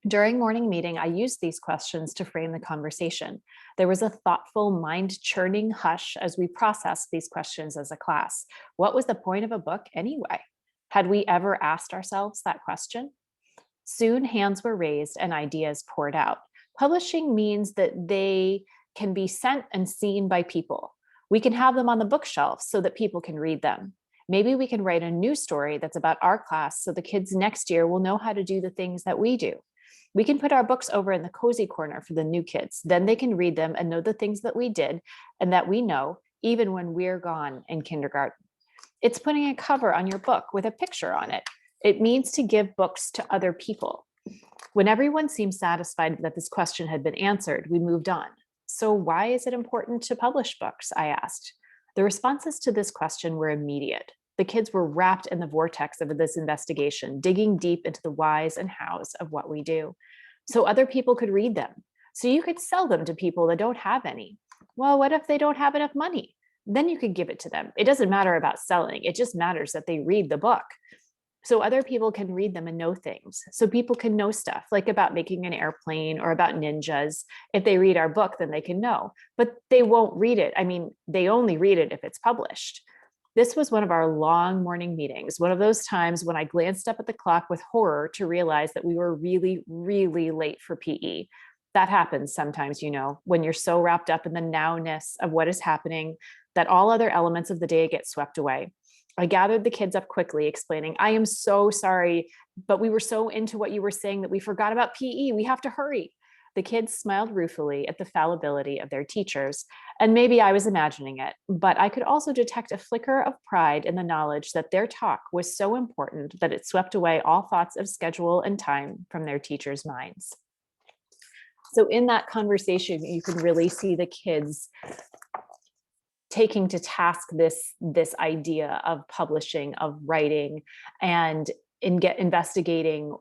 During morning meeting, I used these questions to frame the conversation. There was a thoughtful, mind-churning hush as we processed these questions as a class. What was the point of a book anyway? Had we ever asked ourselves that question? Soon hands were raised and ideas poured out. Publishing means that they can be sent and seen by people. We can have them on the bookshelf so that people can read them. Maybe we can write a new story that's about our class so the kids next year will know how to do the things that we do. We can put our books over in the cozy corner for the new kids. Then they can read them and know the things that we did and that we know even when we're gone in kindergarten. It's putting a cover on your book with a picture on it. It means to give books to other people. When everyone seemed satisfied that this question had been answered, we moved on. So why is it important to publish books? I asked. The responses to this question were immediate. The kids were wrapped in the vortex of this investigation, digging deep into the whys and hows of what we do. So other people could read them. So you could sell them to people that don't have any. Well, what if they don't have enough money? Then you could give it to them. It doesn't matter about selling. It just matters that they read the book. So other people can read them and know things. So people can know stuff like about making an airplane or about ninjas. If they read our book, then they can know, but they won't read it. I mean, they only read it if it's published. This was one of our long morning meetings, one of those times when I glanced up at the clock with horror to realize that we were really, really late for PE. That happens sometimes, you know, when you're so wrapped up in the nowness of what is happening that all other elements of the day get swept away. I gathered the kids up quickly, explaining, "I am so sorry, but we were so into what you were saying that we forgot about PE. We have to hurry." The kids smiled ruefully at the fallibility of their teachers, and maybe I was imagining it, but I could also detect a flicker of pride in the knowledge that their talk was so important that it swept away all thoughts of schedule and time from their teachers' minds. So in that conversation, you can really see the kids taking to task this idea of publishing, of writing, and investigating,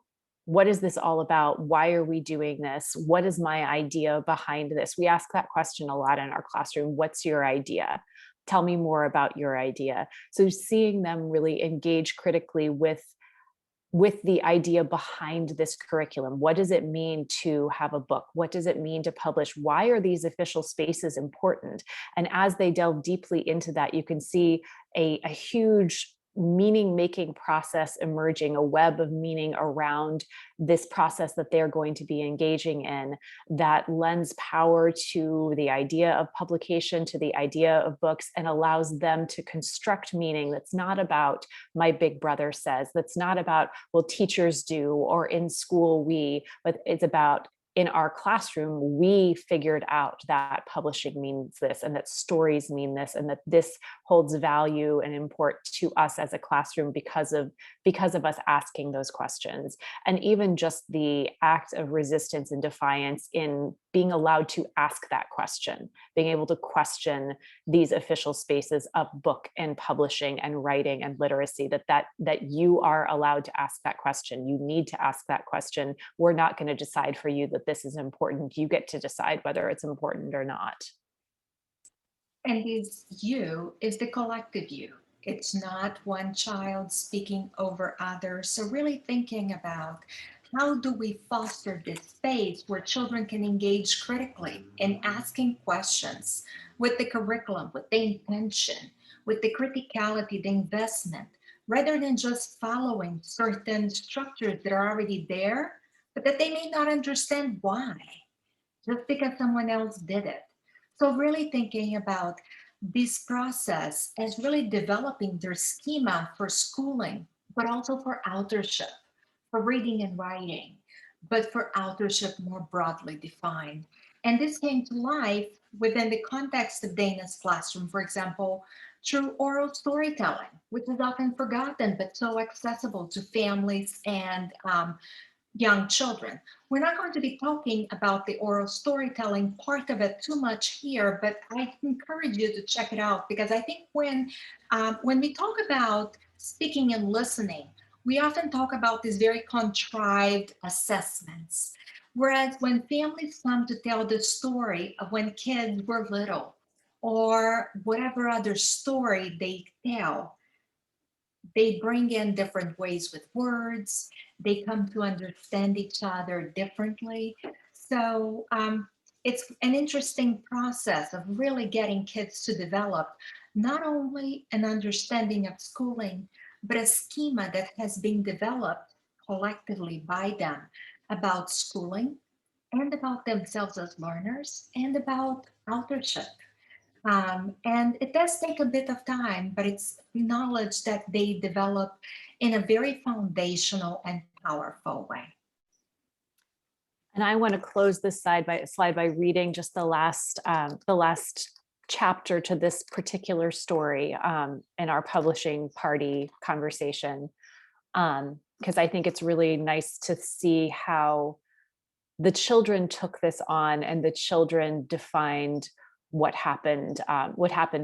what is this all about? Why are we doing this? What is my idea behind this? We ask that question a lot in our classroom. What's your idea? Tell me more about your idea. So seeing them really engage critically with the idea behind this curriculum. What does it mean to have a book? What does it mean to publish? Why are these official spaces important? And as they delve deeply into that, you can see a huge meaning-making process emerging, a web of meaning around this process that they're going to be engaging in, that lends power to the idea of publication, to the idea of books, and allows them to construct meaning that's not about my big brother says, that's not about, well, teachers do, or in school we, but it's about, in our classroom, we figured out that publishing means this, and that stories mean this, and that this holds value and import to us as a classroom because of us asking those questions. And even just the act of resistance and defiance in being allowed to ask that question, being able to question these official spaces of book and publishing and writing and literacy, that you are allowed to ask that question. You need to ask that question. We're not going to decide for you that this is important. You get to decide whether it's important or not. And this you is the collective you. It's not one child speaking over others. So really thinking about, how do we foster this space where children can engage critically in asking questions with the curriculum, with the intention, with the criticality, the investment, rather than just following certain structures that are already there, but that they may not understand why, just because someone else did it. So really thinking about this process as really developing their schema for schooling, but also for authorship, for reading and writing, but for authorship more broadly defined. And this came to life within the context of Dana's classroom, for example, through oral storytelling, which is often forgotten, but so accessible to families and young children. We're not going to be talking about the oral storytelling part of it too much here, but I encourage you to check it out, because I think when we talk about speaking and listening, we often talk about these very contrived assessments. Whereas when families come to tell the story of when kids were little, or whatever other story they tell, they bring in different ways with words. They come to understand each other differently. So it's an interesting process of really getting kids to develop not only an understanding of schooling, but a schema that has been developed collectively by them about schooling and about themselves as learners and about authorship. And it does take a bit of time, but it's knowledge that they develop in a very foundational and powerful way. And I want to close this slide by reading just the last chapter to this particular story in our publishing party conversation, because I think it's really nice to see how the children took this on, and the children defined what happened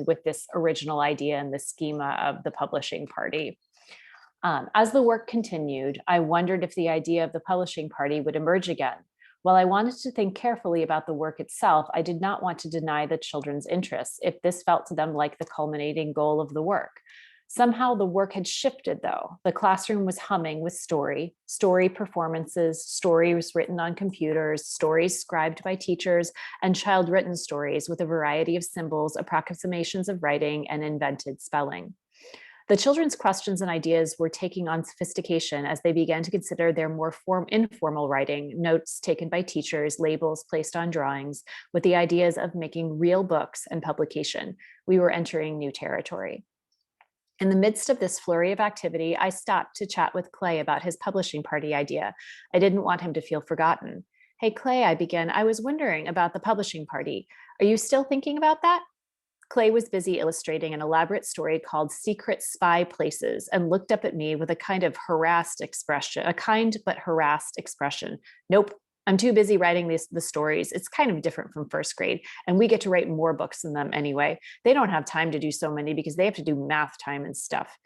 with this original idea and the schema of the publishing party. As the work continued, I wondered if the idea of the publishing party would emerge again. While I wanted to think carefully about the work itself, I did not want to deny the children's interests if this felt to them like the culminating goal of the work. Somehow the work had shifted, though. The classroom was humming with story performances, stories written on computers, stories scribed by teachers, and child-written stories with a variety of symbols, approximations of writing, and invented spelling. The children's questions and ideas were taking on sophistication as they began to consider their more informal writing, notes taken by teachers, labels placed on drawings, with the ideas of making real books and publication. We were entering new territory. In the midst of this flurry of activity, I stopped to chat with Clay about his publishing party idea. I didn't want him to feel forgotten. Hey, Clay, I began, I was wondering about the publishing party. Are you still thinking about that? Clay was busy illustrating an elaborate story called Secret Spy Places and looked up at me with a kind but harassed expression. Nope, I'm too busy writing the stories. It's kind of different from first grade, and we get to write more books than them anyway. They don't have time to do so many because they have to do math time and stuff.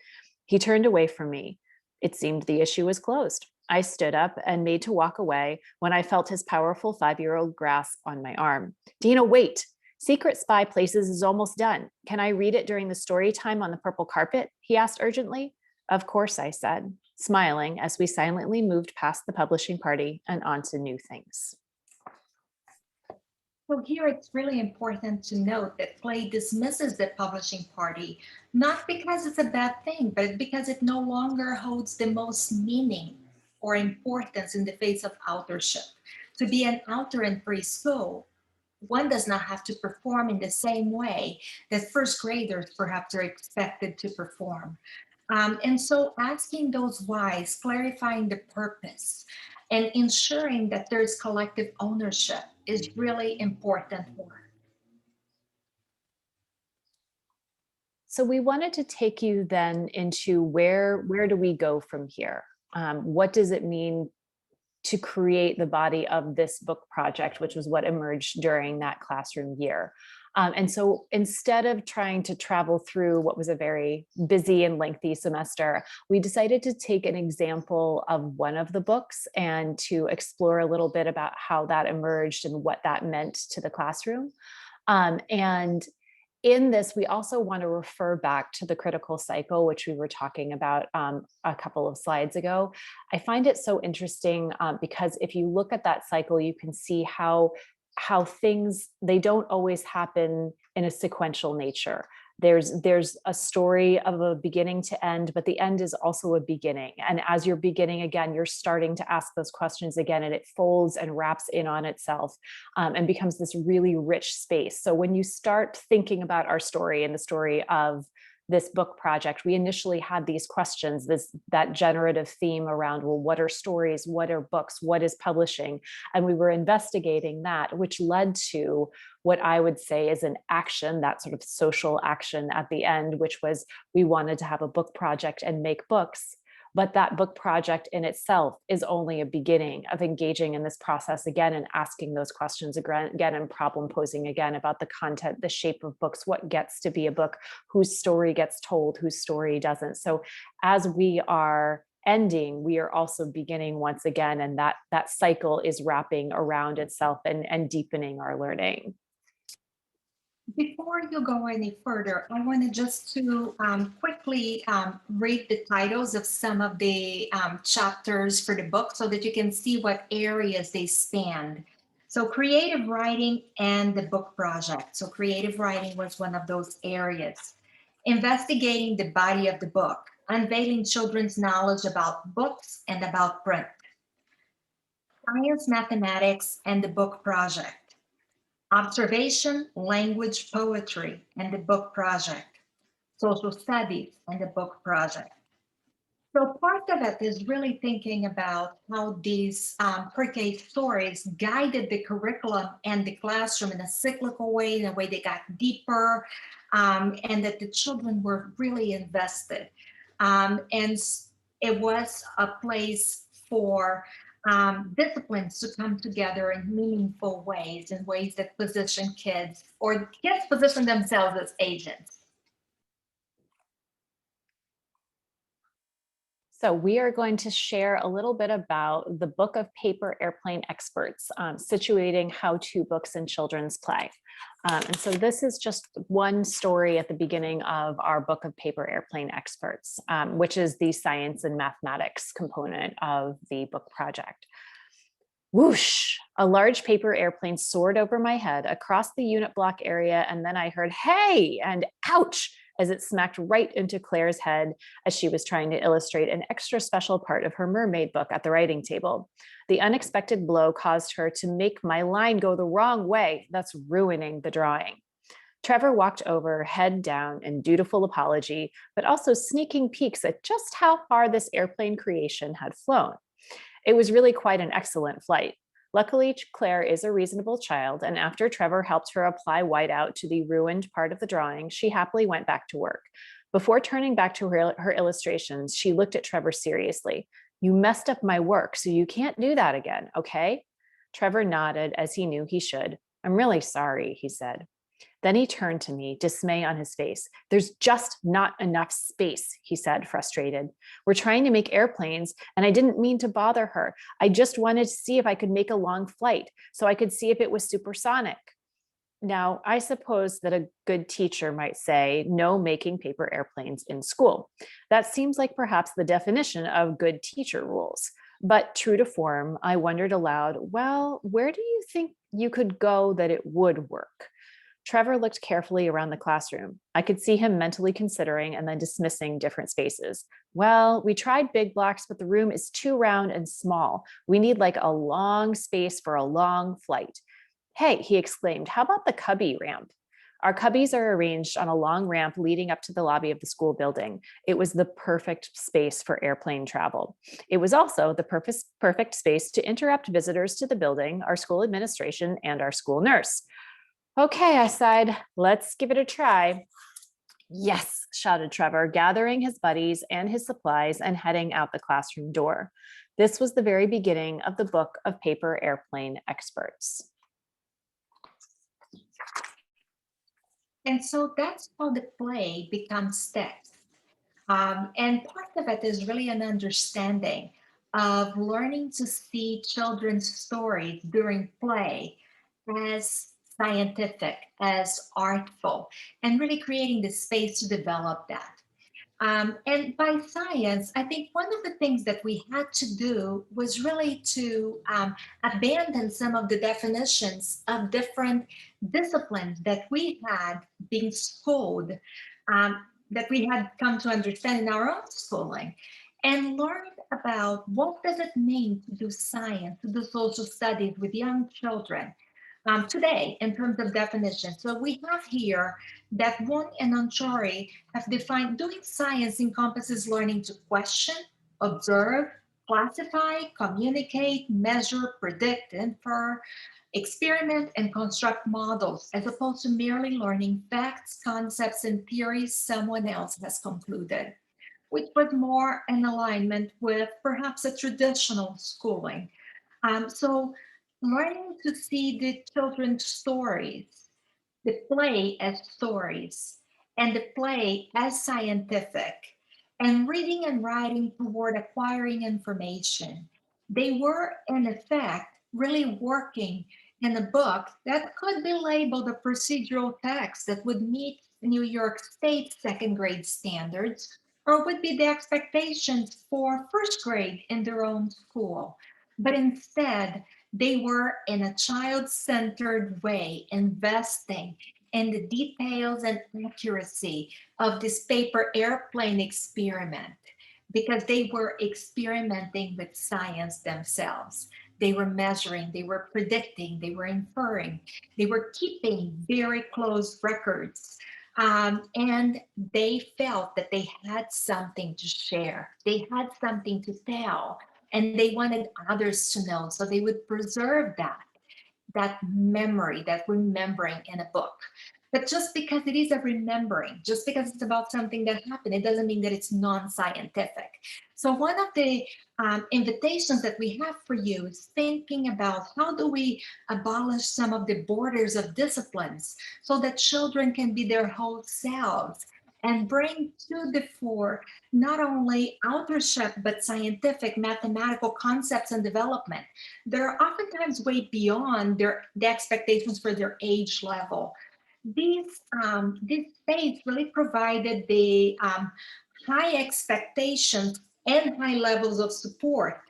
He turned away from me. It seemed the issue was closed. I stood up and made to walk away when I felt his powerful 5-year-old grasp on my arm. Dina, wait. Secret Spy Places is almost done. Can I read it during the story time on the purple carpet? He asked urgently. Of course, I said, smiling as we silently moved past the publishing party and onto new things. So here it's really important to note that Play dismisses the publishing party, not because it's a bad thing, but because it no longer holds the most meaning or importance in the face of authorship. To be an author in preschool, one does not have to perform in the same way that first graders perhaps are expected to perform. And so asking those whys, clarifying the purpose, and ensuring that there's collective ownership is really important work. So we wanted to take you then into where do we go from here? What does it mean to create the body of this book project, which was what emerged during that classroom year? And so instead of trying to travel through what was a very busy and lengthy semester, we decided to take an example of one of the books and to explore a little bit about how that emerged and what that meant to the classroom. And in this, we also want to refer back to the critical cycle, which we were talking about a couple of slides ago. I find it so interesting because if you look at that cycle, you can see how things, they don't always happen in a sequential nature. There's a story of a beginning to end, but the end is also a beginning. And as you're beginning again, you're starting to ask those questions again, and it folds and wraps in on itself and becomes this really rich space. So when you start thinking about our story and the story of this book project, we initially had these questions, that generative theme around, well, what are stories? What are books? What is publishing? And we were investigating that, which led to what I would say is an action, that sort of social action at the end, which was we wanted to have a book project and make books. But that book project in itself is only a beginning of engaging in this process again and asking those questions again and problem posing again about the content, the shape of books, what gets to be a book, whose story gets told, whose story doesn't. So as we are ending, we are also beginning once again, and that cycle is wrapping around itself and deepening our learning. Before you go any further, I wanted just to quickly read the titles of some of the chapters for the book so that you can see what areas they span. So creative writing and the book project. So creative writing was one of those areas. Investigating the body of the book, unveiling children's knowledge about books and about print. Science, mathematics, and the book project. Observation, language, poetry, and the book project. Social studies and the book project. So part of it is really thinking about how these PreK stories guided the curriculum and the classroom in a cyclical way, in a way they got deeper, and that the children were really invested. And it was a place for disciplines to come together in meaningful ways, in ways that position kids, or kids position themselves as agents. So we are going to share a little bit about the Book of Paper Airplane Experts, situating how-to books in children's play. And so this is just one story at the beginning of our Book of Paper Airplane Experts, which is the science and mathematics component of the book project. Whoosh, a large paper airplane soared over my head across the unit block area, and then I heard, hey, and ouch, as it smacked right into Claire's head as she was trying to illustrate an extra special part of her mermaid book at the writing table. The unexpected blow caused her to make my line go the wrong way, thus ruining the drawing. Trevor walked over, head down, in dutiful apology, but also sneaking peeks at just how far this airplane creation had flown. It was really quite an excellent flight. Luckily, Claire is a reasonable child, and after Trevor helped her apply whiteout to the ruined part of the drawing, she happily went back to work. Before turning back to her illustrations, she looked at Trevor seriously. You messed up my work, so you can't do that again, okay? Trevor nodded as he knew he should. I'm really sorry, he said. Then he turned to me, dismay on his face. There's just not enough space, he said, frustrated. We're trying to make airplanes, and I didn't mean to bother her. I just wanted to see if I could make a long flight so I could see if it was supersonic. Now, I suppose that a good teacher might say no making paper airplanes in school. That seems like perhaps the definition of good teacher rules. But true to form, I wondered aloud, well, where do you think you could go that it would work? Trevor looked carefully around the classroom. I could see him mentally considering and then dismissing different spaces. Well, we tried big blocks, but the room is too round and small. We need like a long space for a long flight. Hey, he exclaimed, how about the cubby ramp? Our cubbies are arranged on a long ramp leading up to the lobby of the school building. It was the perfect space for airplane travel. It was also the perfect space to interrupt visitors to the building, our school administration, and our school nurse. Okay, I sighed, let's give it a try. Yes, shouted Trevor, gathering his buddies and his supplies and heading out the classroom door. This was the very beginning of the book of paper airplane experts. And so that's how the play becomes text. And part of it is really an understanding of learning to see children's stories during play as scientific, as artful, and really creating the space to develop that. And by science, I think one of the things that we had to do was really to abandon some of the definitions of different disciplines that we had been schooled, that we had come to understand in our own schooling, and learn about what does it mean to do science, to do social studies with young children today in terms of definition. So we have here that Wong and Anchori have defined doing science encompasses learning to question, observe, classify, communicate, measure, predict, infer, experiment, and construct models, as opposed to merely learning facts, concepts, and theories someone else has concluded, which was more in alignment with perhaps a traditional schooling. So learning to see the children's stories, the play as stories, and the play as scientific, and reading and writing toward acquiring information. They were, in effect, really working in a book that could be labeled a procedural text that would meet New York State second grade standards, or would be the expectations for first grade in their own school. But instead, they were in a child-centered way, investing in the details and accuracy of this paper airplane experiment, because they were experimenting with science themselves. They were measuring, they were predicting, they were inferring, they were keeping very close records. And they felt that they had something to share. They had something to tell, and they wanted others to know. So they would preserve that memory, that remembering in a book. But just because it is a remembering, just because it's about something that happened, it doesn't mean that it's non-scientific. So one of the invitations that we have for you is thinking about how do we abolish some of the borders of disciplines so that children can be their whole selves and bring to the fore not only authorship, but scientific, mathematical concepts and development. They're oftentimes way beyond the expectations for their age level. This space really provided the high expectations and high levels of support,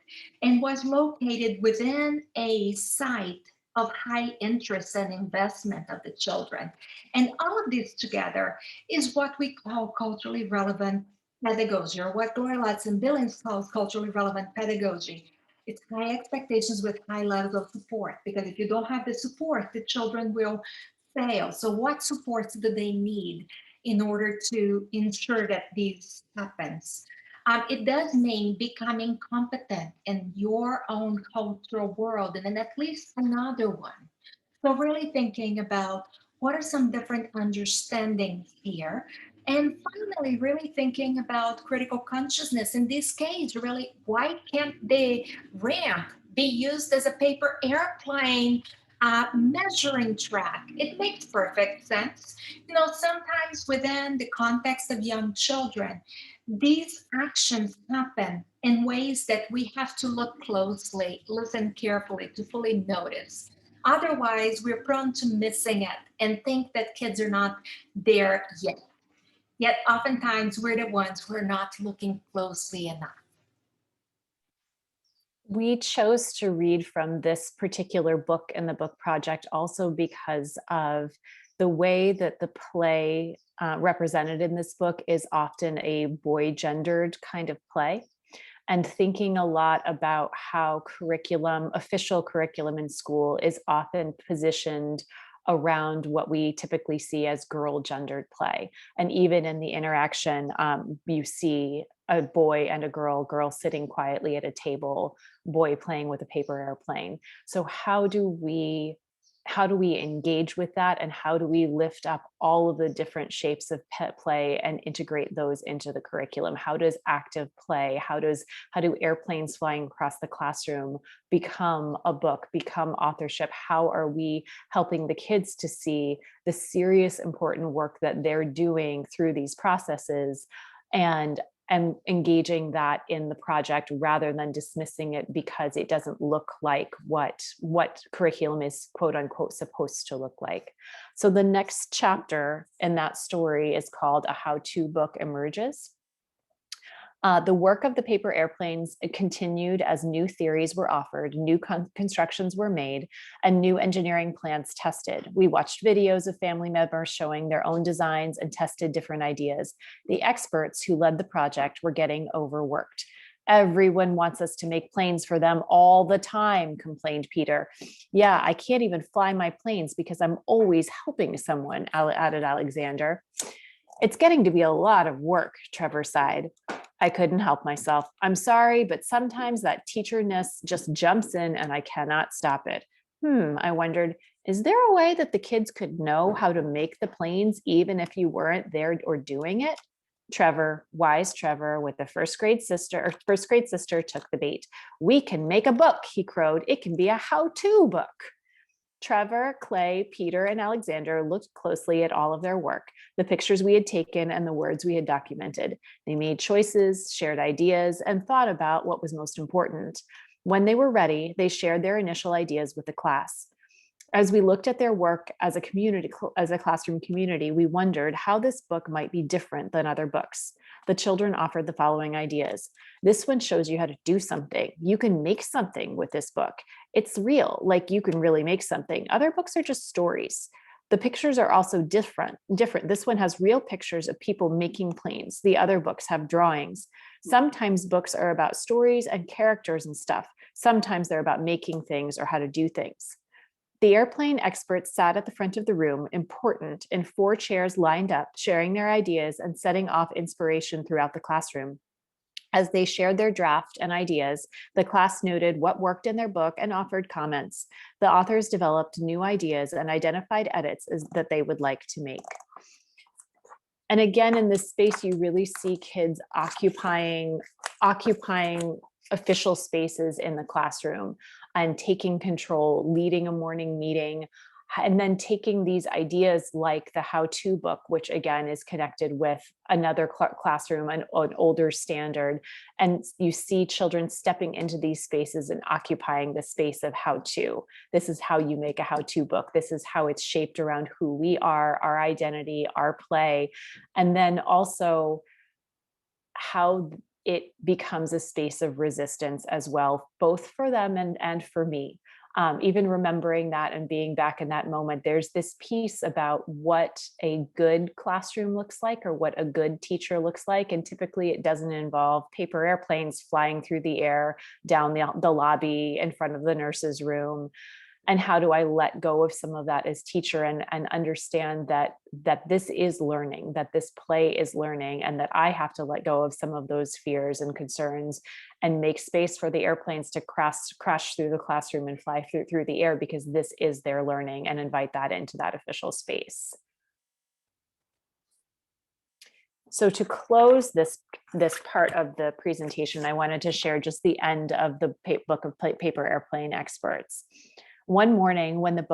and was located within a site of high interest and investment of the children. And all of this together is what we call culturally relevant pedagogy, or what Doyle and Billings calls culturally relevant pedagogy. It's high expectations with high levels of support, because if you don't have the support, the children will fail. So what supports do they need in order to ensure that this happens? It does mean becoming competent in your own cultural world and in at least another one. So really thinking about what are some different understandings here. And finally, really thinking about critical consciousness. In this case, really, why can't the ramp be used as a paper airplane measuring track. It makes perfect sense. You know, sometimes within the context of young children, these actions happen in ways that we have to look closely, listen carefully to fully notice. Otherwise, we're prone to missing it and think that kids are not there yet. Yet oftentimes we're the ones who are not looking closely enough. We chose to read from this particular book in the book project also because of the way that the play represented in this book is often a boy gendered kind of play, and thinking a lot about how official curriculum in school is often positioned around what we typically see as girl gendered play. And even in the interaction, you see a boy and a girl sitting quietly at a table, boy playing with a paper airplane. So how do we engage with that, and how do we lift up all of the different shapes of pet play and integrate those into the curriculum? How does active play, how do airplanes flying across the classroom become a book, become authorship? How are we helping the kids to see the serious, important work that they're doing through these processes, and engaging that in the project rather than dismissing it because it doesn't look like what curriculum is quote unquote supposed to look like. So the next chapter in that story is called A How-To Book Emerges. The work of the paper airplanes continued as new theories were offered, new constructions were made, and new engineering plans tested. We watched videos of family members showing their own designs and tested different ideas. The experts who led the project were getting overworked. Everyone wants us to make planes for them all the time, complained Peter. Yeah, I can't even fly my planes because I'm always helping someone, added Alexander. It's getting to be a lot of work, Trevor sighed. I couldn't help myself. I'm sorry, but sometimes that teacherness just jumps in and I cannot stop it. I wondered, is there a way that the kids could know how to make the planes even if you weren't there or doing it? Trevor, wise Trevor, with the first grade sister took the bait. We can make a book, he crowed. It can be a how-to book. Trevor, Clay, Peter, and Alexander looked closely at all of their work, the pictures we had taken and the words we had documented. They made choices, shared ideas, and thought about what was most important. When they were ready, they shared their initial ideas with the class. As we looked at their work as a classroom community, we wondered how this book might be different than other books. The children offered the following ideas. This one shows you how to do something. You can make something with this book. It's real, like you can really make something. Other books are just stories. The pictures are also different. This one has real pictures of people making planes. The other books have drawings. Sometimes books are about stories and characters and stuff. Sometimes they're about making things or how to do things. The airplane experts sat at the front of the room, important, in 4 chairs lined up, sharing their ideas and setting off inspiration throughout the classroom. As they shared their draft and ideas, the class noted what worked in their book and offered comments. The authors developed new ideas and identified edits that they would like to make. And again, in this space, you really see kids occupying official spaces in the classroom and taking control, leading a morning meeting, and then taking these ideas like the how-to book, which again is connected with another classroom, an older standard. And you see children stepping into these spaces and occupying the space of how-to. This is how you make a how-to book. This is how it's shaped around who we are, our identity, our play. And then also how it becomes a space of resistance as well, both for them and for me. Even remembering that and being back in that moment, there's this piece about what a good classroom looks like or what a good teacher looks like. And typically it doesn't involve paper airplanes flying through the air down the lobby in front of the nurse's room. And how do I let go of some of that as teacher and understand that this is learning, that this play is learning, and that I have to let go of some of those fears and concerns and make space for the airplanes to crash through the classroom and fly through the air, because this is their learning, and invite that into that official space. So to close this part of the presentation, I wanted to share just the end of the book of Paper Airplane Experts. One morning, when the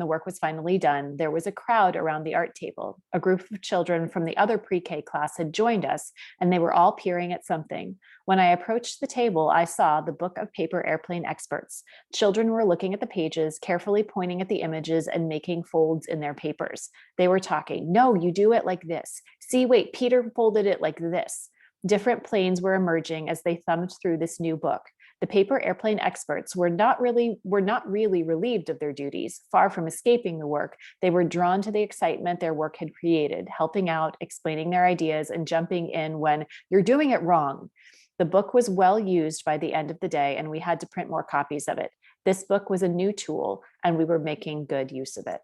work was finally done, there was a crowd around the art table. A group of children from the other pre-K class had joined us, and they were all peering at something. When I approached the table, I saw the book of Paper Airplane Experts. Children were looking at the pages, carefully pointing at the images and making folds in their papers. They were talking, "No, you do it like this. See, wait, Peter folded it like this." Different planes were emerging as they thumbed through this new book. The Paper Airplane Experts were not really relieved of their duties. Far from escaping the work, they were drawn to the excitement their work had created, helping out, explaining their ideas, and jumping in when "you're doing it wrong." The book was well used by the end of the day, and we had to print more copies of it. This book was a new tool, and we were making good use of it.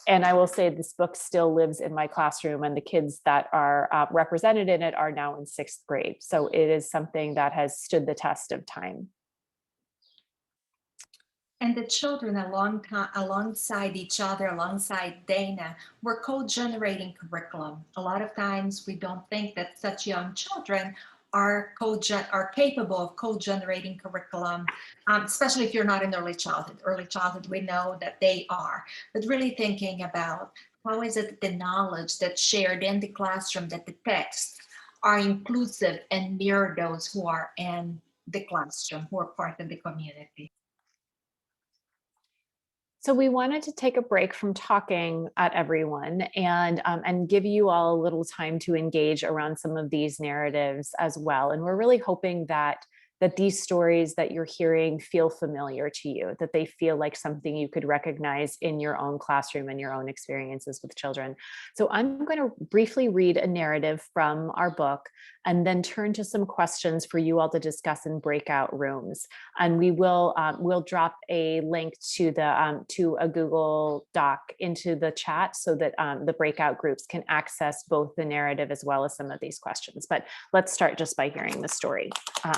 And I will say this book still lives in my classroom, and the kids that are represented in it are now in 6th grade. So it is something that has stood the test of time. And the children alongside each other, alongside Dana, were co-generating curriculum. A lot of times we don't think that such young children are capable of co-generating curriculum, especially if you're not in early childhood. Early childhood, we know that they are, but really thinking about how is it the knowledge that's shared in the classroom, that the texts are inclusive and mirror those who are in the classroom, who are part of the community. So we wanted to take a break from talking at everyone and give you all a little time to engage around some of these narratives as well. And we're really hoping that these stories that you're hearing feel familiar to you, that they feel like something you could recognize in your own classroom and your own experiences with children. So I'm going to briefly read a narrative from our book and then turn to some questions for you all to discuss in breakout rooms. And we will we'll drop a link to the to a Google Doc into the chat so that the breakout groups can access both the narrative as well as some of these questions. But let's start just by hearing the story.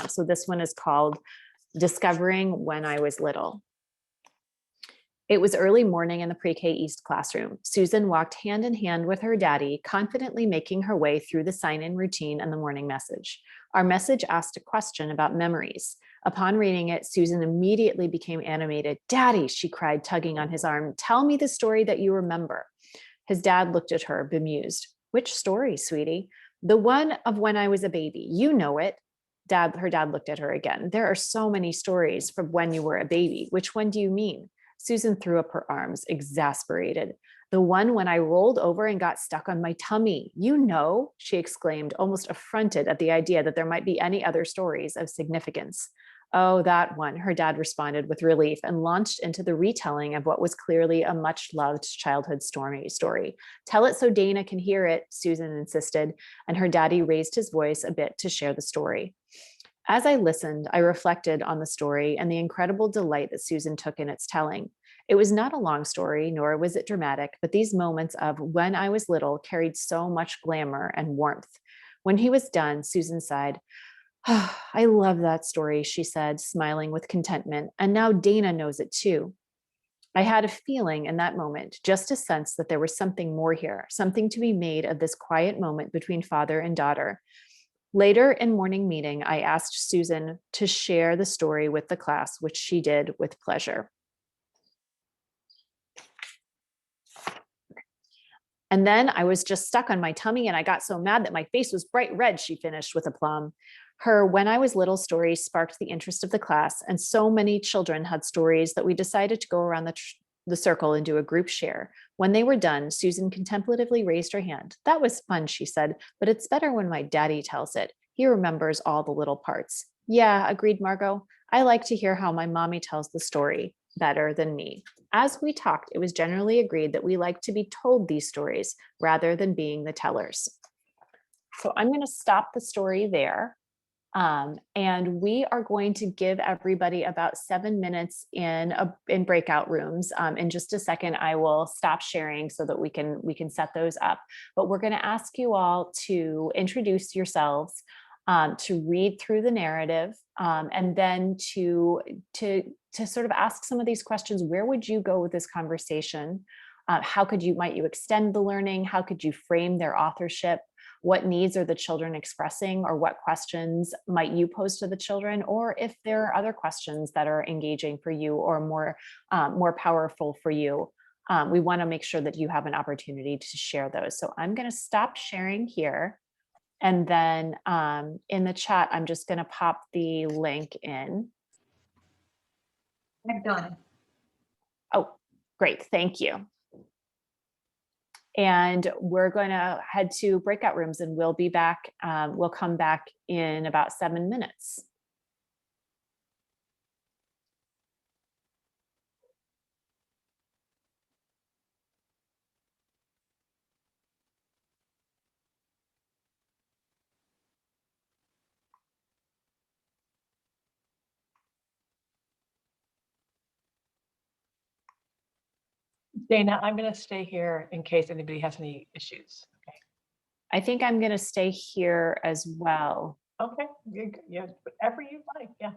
So this one is called Discovering When I Was Little. It was early morning in the Pre-K East classroom. Susan walked hand in hand with her daddy, confidently making her way through the sign-in routine and the morning message. Our message asked a question about memories. Upon reading it, Susan immediately became animated. "Daddy," she cried, tugging on his arm, "tell me the story that you remember." His dad looked at her, bemused. "Which story, sweetie?" "The one of when I was a baby. You know it." Her dad looked at her again. "There are so many stories from when you were a baby. Which one do you mean?" Susan threw up her arms, exasperated. "The one when I rolled over and got stuck on my tummy. You know," she exclaimed, almost affronted at the idea that there might be any other stories of significance. "Oh, that one," her dad responded with relief and launched into the retelling of what was clearly a much-loved childhood story. "Tell it so Dana can hear it," Susan insisted, and her daddy raised his voice a bit to share the story. As I listened, I reflected on the story and the incredible delight that Susan took in its telling. It was not a long story, nor was it dramatic, but these moments of when I was little carried so much glamour and warmth. When he was done, Susan sighed. "Oh, I love that story," she said, smiling with contentment. "And now Dana knows it too." I had a feeling in that moment, just a sense that there was something more here, something to be made of this quiet moment between father and daughter. Later in morning meeting, I asked Susan to share the story with the class, which she did with pleasure. "And then I was just stuck on my tummy and I got so mad that my face was bright red," she finished with aplomb. Her "When I Was Little" story sparked the interest of the class, and so many children had stories that we decided to go around the circle and do a group share. When they were done, Susan contemplatively raised her hand. "That was fun," she said, "but it's better when my daddy tells it. He remembers all the little parts." "Yeah," agreed Margot. "I like to hear how my mommy tells the story better than me." As we talked, it was generally agreed that we like to be told these stories rather than being the tellers. So I'm going to stop the story there. And we are going to give everybody about 7 minutes in breakout rooms. In just a second, I will stop sharing so that we can set those up. But we're going to ask you all to introduce yourselves, to read through the narrative, and then to sort of ask some of these questions. Where would you go with this conversation? How might you extend the learning? How could you frame their authorship? what needs are the children expressing, or what questions might you pose to the children, or if there are other questions that are engaging for you or more powerful for you. We want to make sure that you have an opportunity to share those. So I'm going to stop sharing here. And then in the chat, I'm just going to pop the link in. I've done it. Oh, great. Thank you. And we're going to head to breakout rooms, and we'll be back. We'll come back in about 7 minutes. Dana, I'm going to stay here in case anybody has any issues. Okay. I think I'm going to stay here as well. Okay. Yeah, whatever you like. Yeah.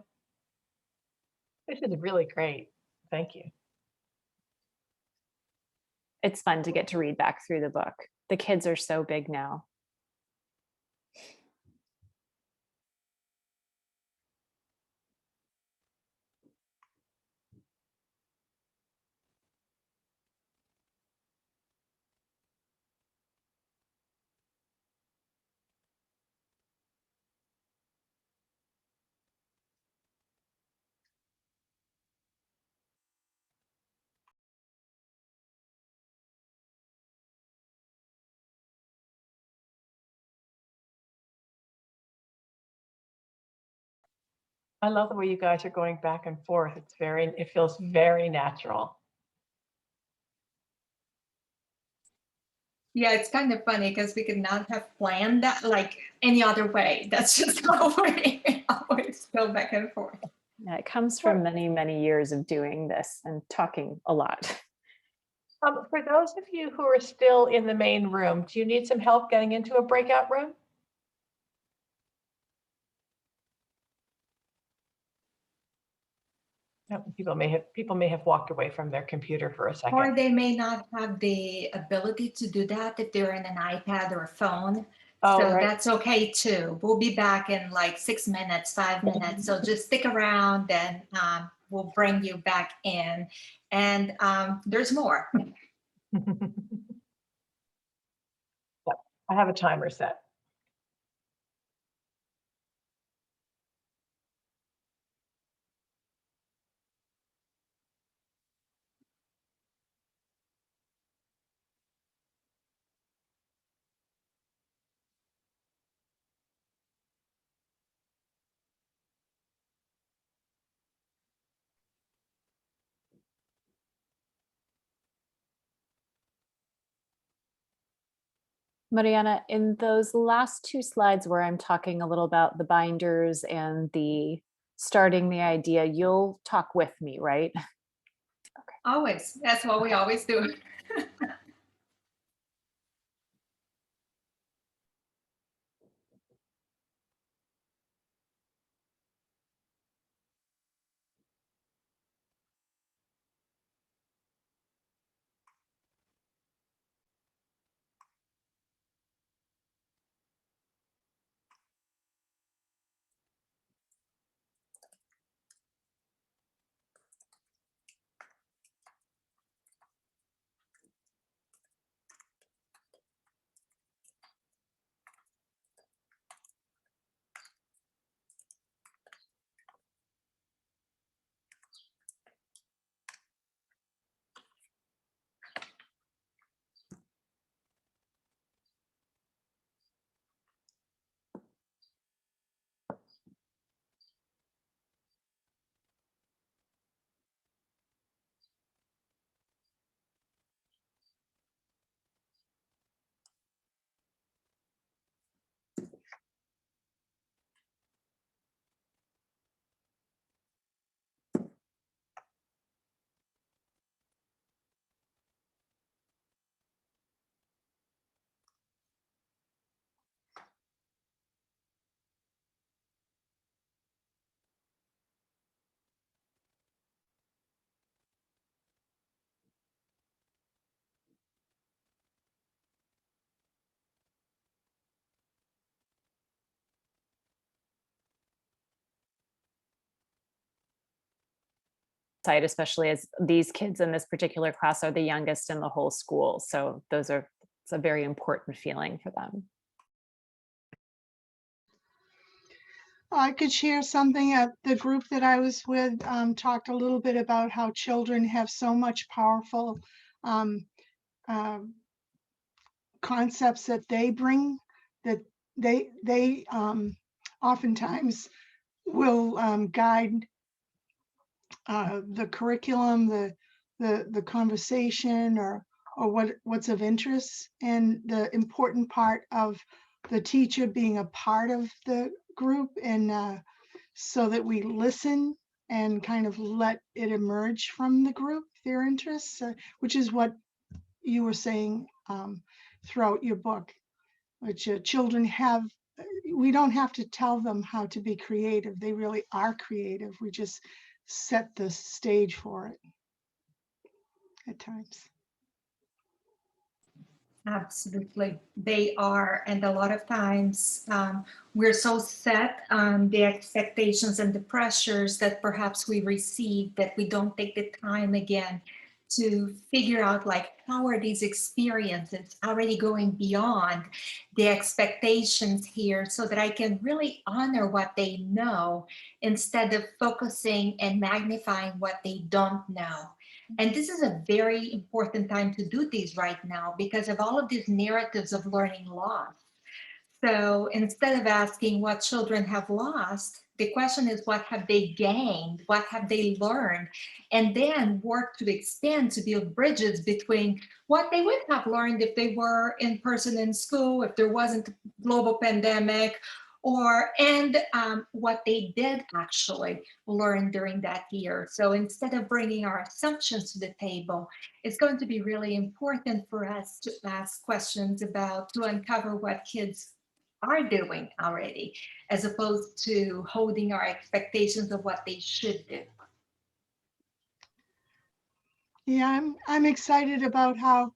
This is really great. Thank you. It's fun to get to read back through the book. The kids are so big now. I love the way you guys are going back and forth. It feels very natural. Yeah, it's kind of funny because we could not have planned that like any other way. That's just how we always go back and forth. Yeah, it comes from many, many years of doing this and talking a lot. For those of you who are still in the main room, do you need some help getting into a breakout room? No, people may have walked away from their computer for a second. Or they may not have the ability to do that if they're in an iPad or a phone. Oh, So right. that's okay too. We'll be back in like 6 minutes, 5 minutes. So just stick around and we'll bring you back in. And there's more. Yep, I have a timer set. Mariana, in those last 2 slides where I'm talking a little about the binders and the starting the idea, you'll talk with me, right? Always. That's what we always do. side, especially as these kids in this particular class are the youngest in the whole school. So it's a very important feeling for them. I could share something. The group that I was with talked a little bit about how children have so much powerful um, concepts that they bring, that they oftentimes will guide the curriculum, the conversation, or what's of interest. And the important part of the teacher being a part of the group, and so that we listen and kind of let it emerge from the group, their interests, which is what you were saying throughout your book, which children have. We don't have to tell them how to be creative. They really are creative. We just set the stage for it at times. Absolutely, they are. And a lot of times we're so set on the expectations and the pressures that perhaps we receive that we don't take the time again to figure out, like, how are these experiences already going beyond the expectations here, so that I can really honor what they know instead of focusing and magnifying what they don't know. And this is a very important time to do these right now because of all of these narratives of learning loss. So instead of asking what children have lost, the question is, what have they gained? What have they learned? And then work to expand, to build bridges between what they would have learned if they were in person in school, if there wasn't a global pandemic, and what they did actually learn during that year. So instead of bringing our assumptions to the table, it's going to be really important for us to ask questions to uncover what kids are doing already, as opposed to holding our expectations of what they should do. Yeah, I'm excited about how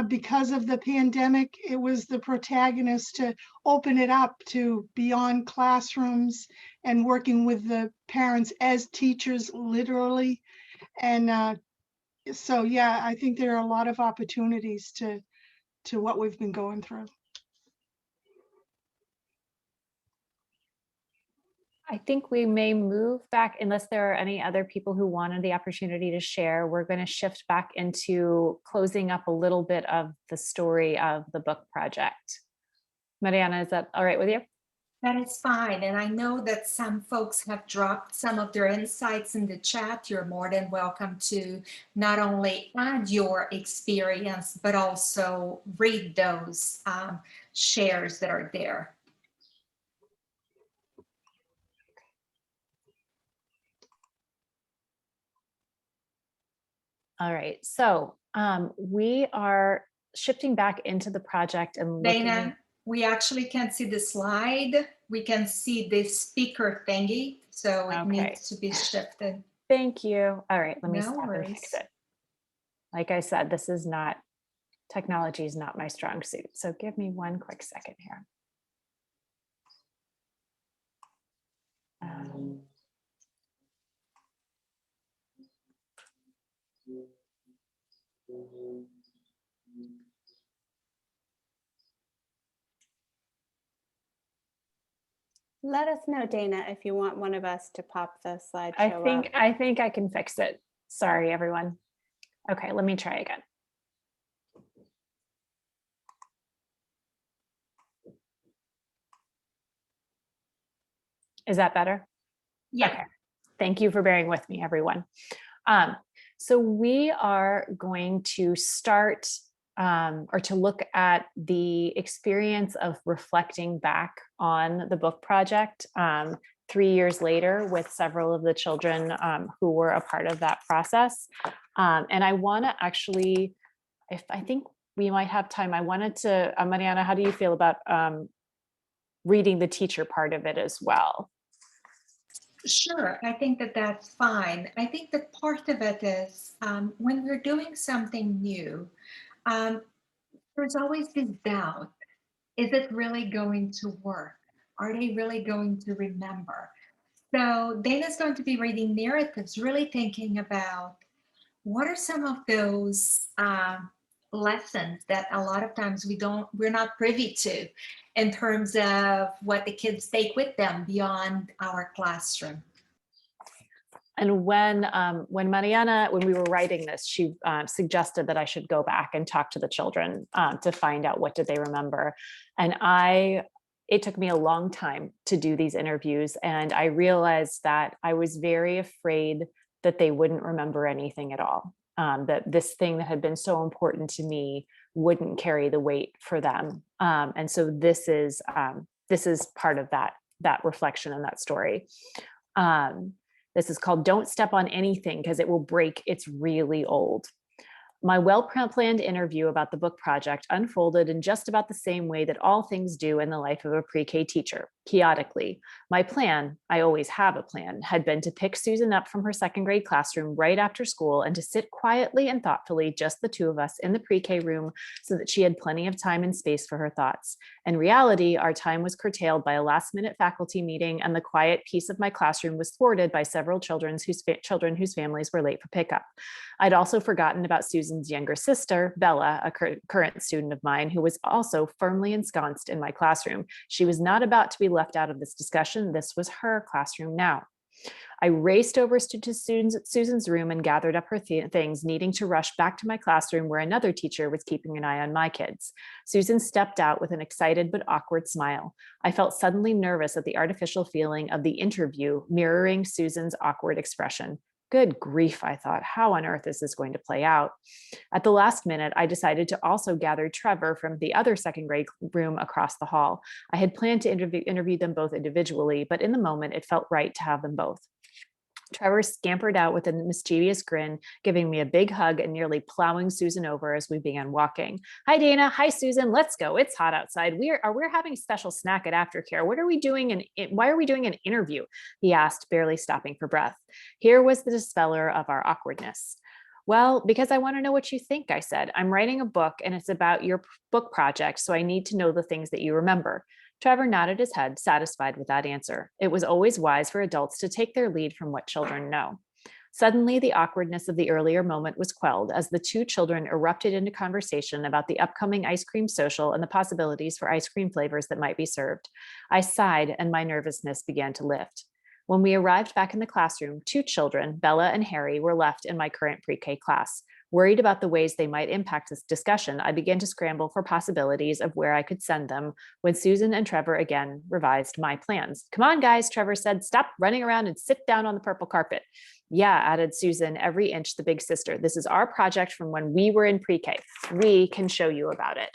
because of the pandemic, it was the protagonist to open it up to beyond classrooms and working with the parents as teachers, literally. And so, yeah, I think there are a lot of opportunities to what we've been going through. I think we may move back, unless there are any other people who wanted the opportunity to share. We're going to shift back into closing up a little bit of the story of the book project. Mariana, is that all right with you? That is fine. And I know that some folks have dropped some of their insights in the chat. You're more than welcome to not only add your experience, but also read those shares that are there. All right, so we are shifting back into the project and looking. Dana, we actually can't see the slide. We can see the speaker thingy, so it needs to be shifted. Thank you. All right, let me No stop and worries. fix it. Like I said, technology is not my strong suit. So give me one quick second here. Let us know, Dana, if you want one of us to pop the slideshow up. I think I can fix it. Sorry, everyone. Okay, let me try again. Is that better? Yeah. Okay. Thank you for bearing with me, everyone. So we are going to start or to look at the experience of reflecting back on the book project 3 years later with several of the children who were a part of that process. And I want to actually, if I think we might have time, I wanted to, Mariana, how do you feel about reading the teacher part of it as well? Sure, I think that that's fine. I think that part of it is when we're doing something new, there's always this doubt. Is it really going to work? Are they really going to remember? So Dana's going to be reading narratives, really thinking about what are some of those lessons that a lot of times we're not privy to in terms of what the kids take with them beyond our classroom. And when we were writing this, she suggested that I should go back and talk to the children to find out what did they remember. And it took me a long time to do these interviews. And I realized that I was very afraid that they wouldn't remember anything at all. That this thing that had been so important to me wouldn't carry the weight for them. And so this is part of that reflection and that story. This is called Don't Step on Anything because it will break. It's really old. My well-planned interview about the book project unfolded in just about the same way that all things do in the life of a pre-K teacher, chaotically. My plan, I always have a plan, had been to pick Susan up from her second grade classroom right after school and to sit quietly and thoughtfully, just the two of us in the pre-K room so that she had plenty of time and space for her thoughts. In reality, our time was curtailed by a last-minute faculty meeting, and the quiet peace of my classroom was thwarted by several children whose families were late for pickup. I'd also forgotten about Susan's younger sister, Bella, a current student of mine, who was also firmly ensconced in my classroom. She was not about to be left out of this discussion. This was her classroom now. I raced over to Susan's room and gathered up her things, needing to rush back to my classroom where another teacher was keeping an eye on my kids. Susan stepped out with an excited but awkward smile. I felt suddenly nervous at the artificial feeling of the interview mirroring Susan's awkward expression. Good grief, I thought, how on earth is this going to play out? At the last minute, I decided to also gather Trevor from the other second grade room across the hall. I had planned to interview them both individually, but in the moment, it felt right to have them both. Trevor scampered out with a mischievous grin, giving me a big hug and nearly plowing Susan over as we began walking. Hi, Dana. Hi, Susan. Let's go. It's hot outside. We're having a special snack at aftercare. What are we doing? Why are we doing an interview? He asked, barely stopping for breath. Here was the dispeller of our awkwardness. Well, because I want to know what you think, I said. I'm writing a book and it's about your book project, so I need to know the things that you remember. Trevor nodded his head, satisfied with that answer. It was always wise for adults to take their lead from what children know. Suddenly, the awkwardness of the earlier moment was quelled as the two children erupted into conversation about the upcoming ice cream social and the possibilities for ice cream flavors that might be served. I sighed and my nervousness began to lift. When we arrived back in the classroom, two children, Bella and Harry, were left in my current pre-K class. Worried about the ways they might impact this discussion, I began to scramble for possibilities of where I could send them when Susan and Trevor again revised my plans. Come on, guys, Trevor said, stop running around and sit down on the purple carpet. Yeah, added Susan, every inch the big sister. This is our project from when we were in pre-K. We can show you about it.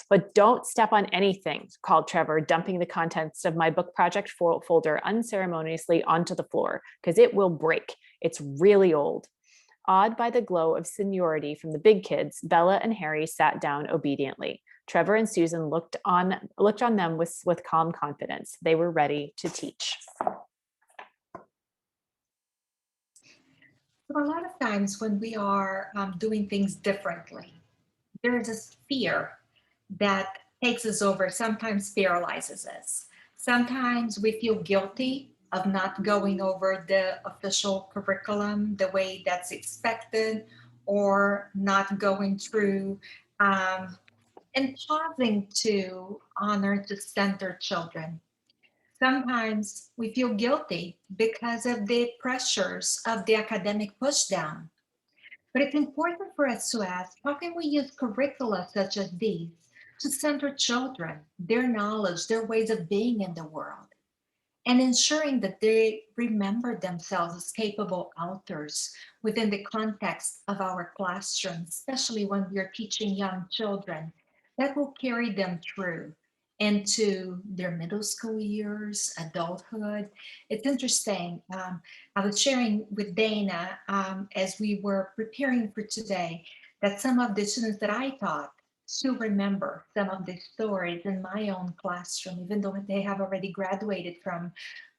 But don't step on anything, called Trevor, dumping the contents of my book project folder unceremoniously onto the floor, because it will break. It's really old. Awed by the glow of seniority from the big kids, Bella and Harry sat down obediently. Trevor and Susan looked on them with calm confidence. They were ready to teach. So a lot of times when we are doing things differently, there's this fear that takes us over, sometimes paralyzes us. Sometimes we feel guilty of not going over the official curriculum the way that's expected, or not going through and pausing to honor to center children. Sometimes we feel guilty because of the pressures of the academic pushdown. But it's important for us to ask, how can we use curricula such as these to center children, their knowledge, their ways of being in the world, and ensuring that they remember themselves as capable authors within the context of our classroom, especially when we are teaching young children, that will carry them through into their middle school years, adulthood. It's interesting. I was sharing with Dana as we were preparing for today that some of the students that I taught still remember some of the stories in my own classroom, even though they have already graduated from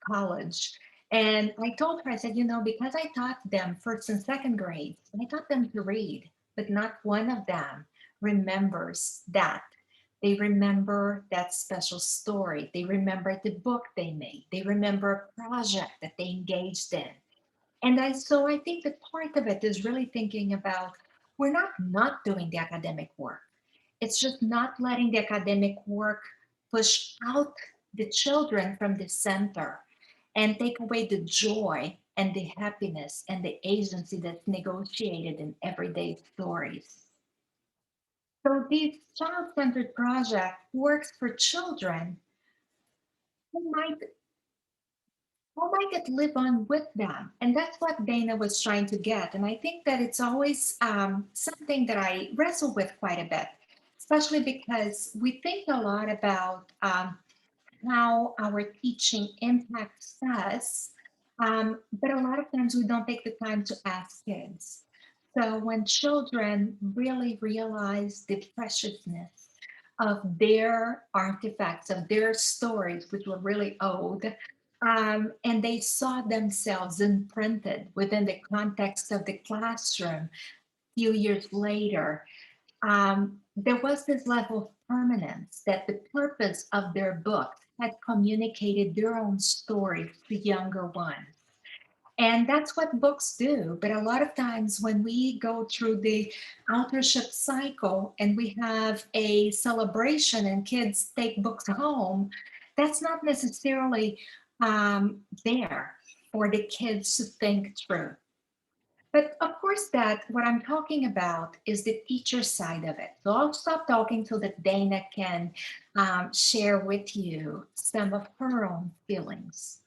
college. And I told her, I said, because I taught them first and second grade, and I taught them to read, but not one of them remembers that. They remember that special story. They remember the book they made. They remember a project that they engaged in. And so I think that part of it is really thinking about, we're not doing the academic work. It's just not letting the academic work push out the children from the center and take away the joy and the happiness and the agency that's negotiated in everyday stories. So this child-centered project works for children who might live on with them. And that's what Dana was trying to get. And I think that it's always something that I wrestle with quite a bit, especially because we think a lot about how our teaching impacts us, but a lot of times we don't take the time to ask kids. So when children really realize the preciousness of their artifacts, of their stories, which were really old, and they saw themselves imprinted within the context of the classroom a few years later, there was this level of permanence that the purpose of their book had communicated their own story to younger ones. And that's what books do. But a lot of times when we go through the authorship cycle and we have a celebration and kids take books home, that's not necessarily there for the kids to think through. But of course, that what I'm talking about is the teacher side of it. So I'll stop talking so that Dana can share with you some of her own feelings.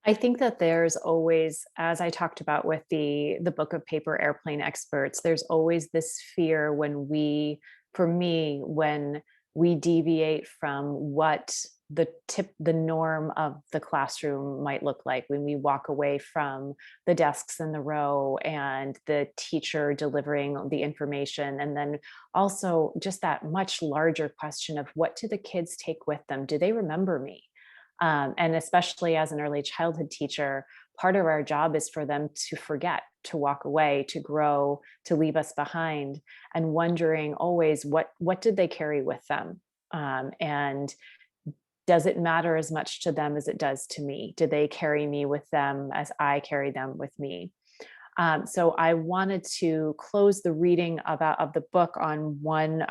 I think that there's always, as I talked about with the Book of Paper Airplane Experts, there's always this fear when we, for me, when we deviate from what the norm of the classroom might look like, when we walk away from the desks in the row and the teacher delivering the information. And then also just that much larger question of, what do the kids take with them? Do they remember me? And especially as an early childhood teacher, part of our job is for them to forget, to walk away, to grow, to leave us behind, and wondering always, what did they carry with them? And does it matter as much to them as it does to me? Do they carry me with them as I carry them with me? So I wanted to close the reading of the book on one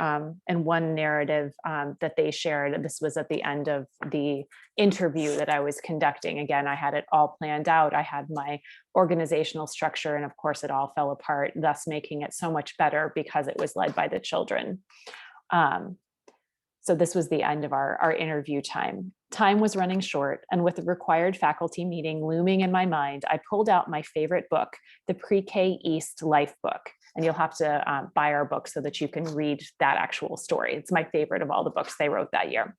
narrative that they shared. This was at the end of the interview that I was conducting. Again, I had it all planned out. I had my organizational structure, and of course it all fell apart, thus making it so much better because it was led by the children. So this was the end of our interview time. Time was running short, and with the required faculty meeting looming in my mind, I pulled out my favorite book, the PreK East Life book. And you'll have to buy our book so that you can read that actual story. It's my favorite of all the books they wrote that year.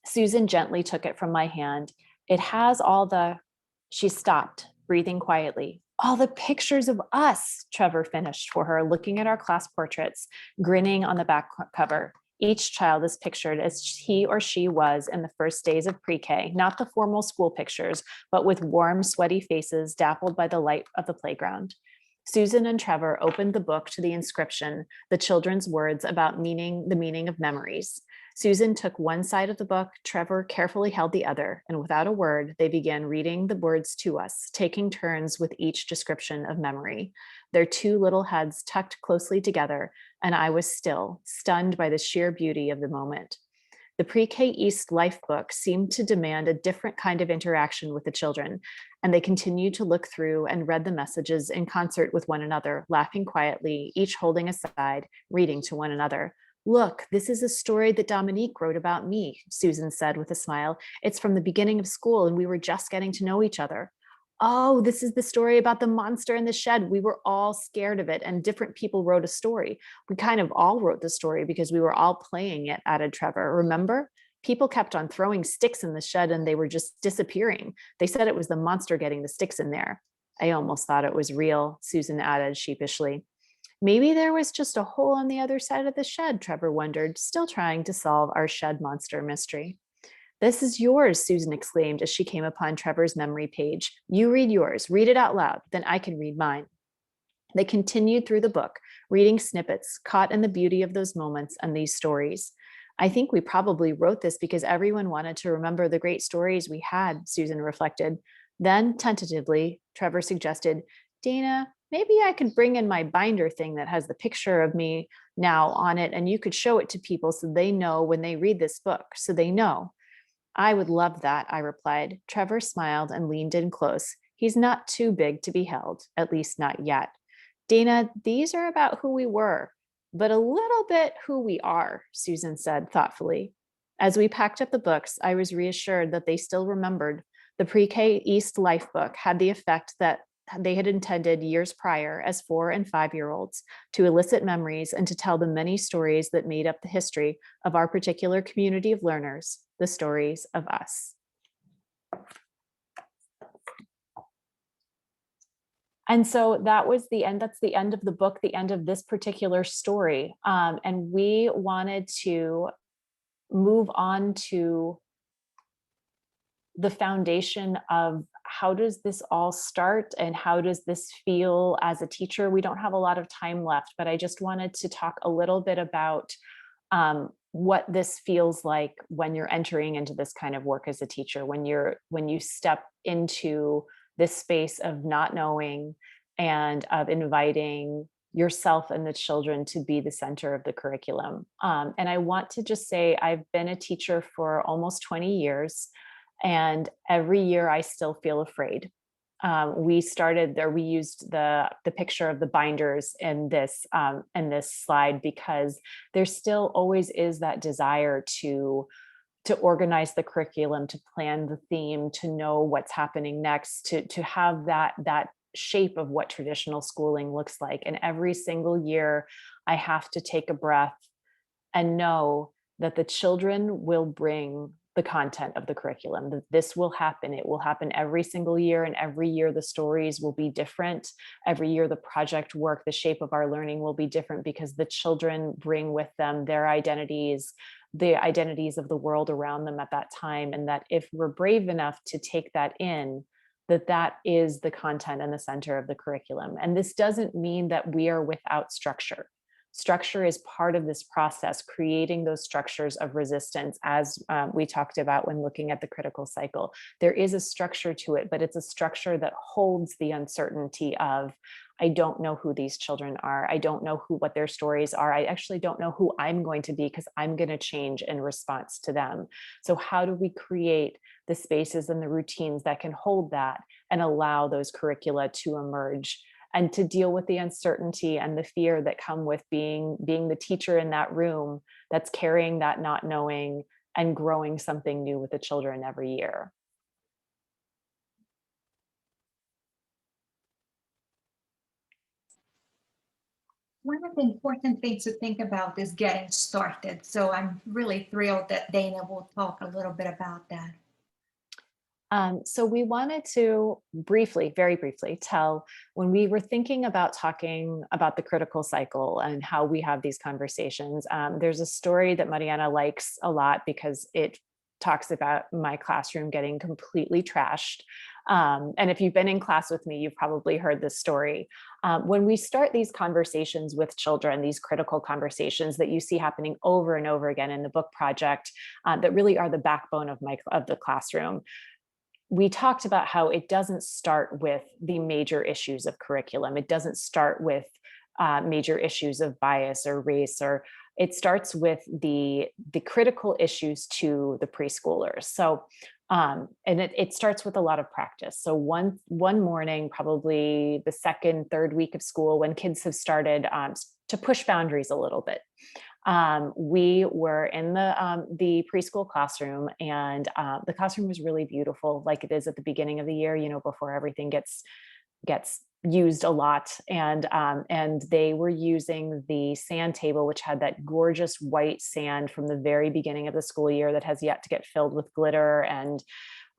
Susan gently took it from my hand. It has all the, she stopped, breathing quietly. All the pictures of us, Trevor finished for her, looking at our class portraits, grinning on the back cover. Each child is pictured as he or she was in the first days of pre-K, not the formal school pictures, but with warm, sweaty faces dappled by the light of the playground. Susan and Trevor opened the book to the inscription, the children's words about the meaning of memories. Susan took one side of the book, Trevor carefully held the other, and without a word, they began reading the words to us, taking turns with each description of memory. Their two little heads tucked closely together, and I was still, stunned by the sheer beauty of the moment. The PreK East Life book seemed to demand a different kind of interaction with the children, and they continued to look through and read the messages in concert with one another, laughing quietly, each holding a side, reading to one another. Look, this is a story that Dominique wrote about me, Susan said with a smile. It's from the beginning of school and we were just getting to know each other. Oh, this is the story about the monster in the shed. We were all scared of it and different people wrote a story. We kind of all wrote the story because we were all playing it, added Trevor. Remember? People kept on throwing sticks in the shed and they were just disappearing. They said it was the monster getting the sticks in there. I almost thought it was real, Susan added sheepishly. Maybe there was just a hole on the other side of the shed, Trevor wondered, still trying to solve our shed monster mystery. This is yours, Susan exclaimed as she came upon Trevor's memory page. You read yours, read it out loud, then I can read mine. They continued through the book, reading snippets, caught in the beauty of those moments and these stories. I think we probably wrote this because everyone wanted to remember the great stories we had, Susan reflected. Then, tentatively, Trevor suggested, Dana, maybe I could bring in my binder thing that has the picture of me now on it, and you could show it to people so they know when they read this book, so they know. I would love that, I replied. Trevor smiled and leaned in close. He's not too big to be held, at least not yet. Dana, these are about who we were, but a little bit who we are, Susan said thoughtfully. As we packed up the books, I was reassured that they still remembered. The PreK East Life book had the effect that they had intended years prior as 4 and 5-year-olds, to elicit memories and to tell the many stories that made up the history of our particular community of learners, the stories of us. And so that was the end. That's the end of the book, the end of this particular story. And we wanted to move on to the foundation of how does this all start and how does this feel as a teacher? We don't have a lot of time left, but I just wanted to talk a little bit about what this feels like when you're entering into this kind of work as a teacher, when you step into this space of not knowing and of inviting yourself and the children to be the center of the curriculum. And I want to just say, I've been a teacher for almost 20 years. And every year I still feel afraid. We started there, we used the picture of the binders in this slide because there still always is that desire to organize the curriculum, to plan the theme, to know what's happening next, to have that shape of what traditional schooling looks like. And every single year I have to take a breath and know that the children will bring the content of the curriculum, that this will happen. It will happen every single year, and every year the stories will be different. Every year the project work, the shape of our learning will be different because the children bring with them their identities, the identities of the world around them at that time. And that if we're brave enough to take that in, that is the content and the center of the curriculum. And this doesn't mean that we are without structure. Structure is part of this process, creating those structures of resistance, as we talked about when looking at the critical cycle. There is a structure to it, but it's a structure that holds the uncertainty of, I don't know who these children are. I don't know what their stories are. I actually don't know who I'm going to be because I'm going to change in response to them. So how do we create the spaces and the routines that can hold that and allow those curricula to emerge and to deal with the uncertainty and the fear that come with being the teacher in that room that's carrying that not knowing and growing something new with the children every year. One of the important things to think about is getting started. So I'm really thrilled that Dana will talk a little bit about that. So we wanted to very briefly tell, when we were thinking about talking about the critical cycle and how we have these conversations, there's a story that Mariana likes a lot because it talks about my classroom getting completely trashed. And if you've been in class with me, you've probably heard this story. When we start these conversations with children, these critical conversations that you see happening over and over again in the book project, that really are the backbone of the classroom, we talked about how it doesn't start with the major issues of curriculum. It doesn't start with major issues of bias or race, or it starts with the critical issues to the preschoolers. So, and it starts with a lot of practice. So one morning, probably the second, third week of school, when kids have started to push boundaries a little bit, we were in the preschool classroom, and the classroom was really beautiful, like it is at the beginning of the year, before everything gets used a lot. And they were using the sand table, which had that gorgeous white sand from the very beginning of the school year that has yet to get filled with glitter and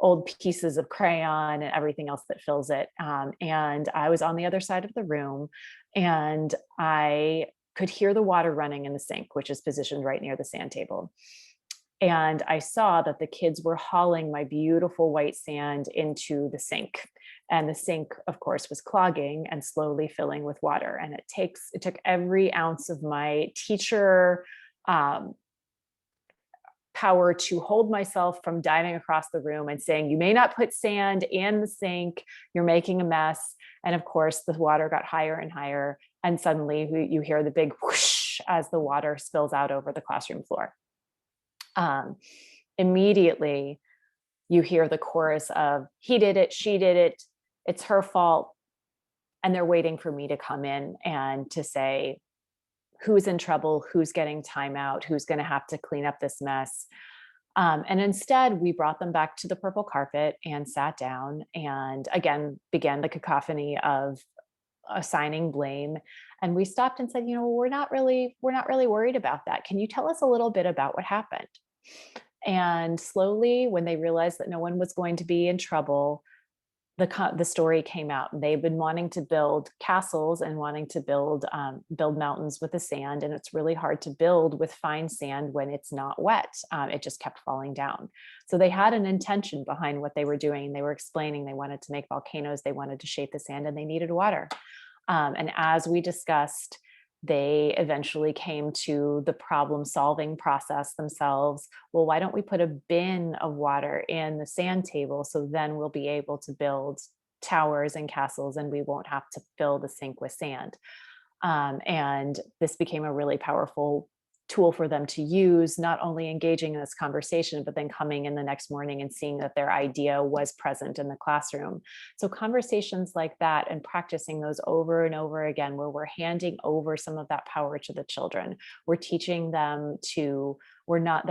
old pieces of crayon and everything else that fills it. And I was on the other side of the room, and I could hear the water running in the sink, which is positioned right near the sand table. And I saw that the kids were hauling my beautiful white sand into the sink. And the sink, of course, was clogging and slowly filling with water. And it took every ounce of my teacher power to hold myself from diving across the room and saying, you may not put sand in the sink, you're making a mess. And of course, the water got higher and higher. And suddenly you hear the big whoosh as the water spills out over the classroom floor. Immediately, you hear the chorus of, he did it, she did it, it's her fault. And they're waiting for me to come in and to say, who's in trouble, who's getting timeout, who's going to have to clean up this mess. And instead, we brought them back to the purple carpet and sat down and again began the cacophony of assigning blame. And we stopped and said, we're not really worried about that. Can you tell us a little bit about what happened? And slowly, when they realized that no one was going to be in trouble, the story came out. They've been wanting to build castles and wanting to build mountains with the sand, and it's really hard to build with fine sand when it's not wet. It just kept falling down. So they had an intention behind what they were doing. They were explaining they wanted to make volcanoes, they wanted to shape the sand, and they needed water. And as we discussed, they eventually came to the problem-solving process themselves. Well, why don't we put a bin of water in the sand table so then we'll be able to build towers and castles and we won't have to fill the sink with sand. And this became a really powerful tool for them to use, not only engaging in this conversation, but then coming in the next morning and seeing that their idea was present in the classroom. So conversations like that and practicing those over and over again, where we're handing over some of that power to the children, we're teaching them to, we're not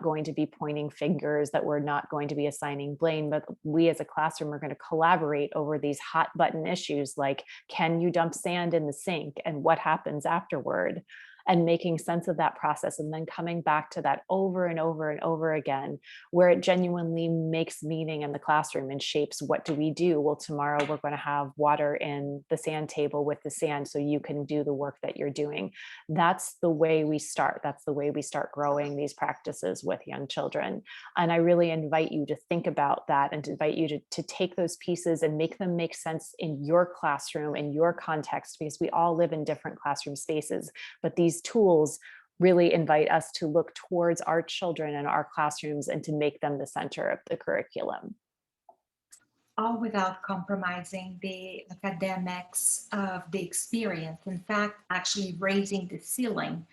going to be pointing fingers, that we're not going to be assigning blame, but we as a classroom are going to collaborate over these hot button issues like, can you dump sand in the sink and what happens afterward? And making sense of that process, and then coming back to that over and over and over again, where it genuinely makes meaning in the classroom and shapes what do we do? Well, tomorrow we're going to have water in the sand table with the sand so you can do the work that you're doing. That's the way we start. That's the way we start growing these practices with young children. And I really invite you to think about that and to invite you to take those pieces and make them make sense in your classroom, in your context, because we all live in different classroom spaces. But these tools really invite us to look towards our children and our classrooms and to make them the center of the curriculum. All without compromising the academics of the experience. In fact, actually raising the ceiling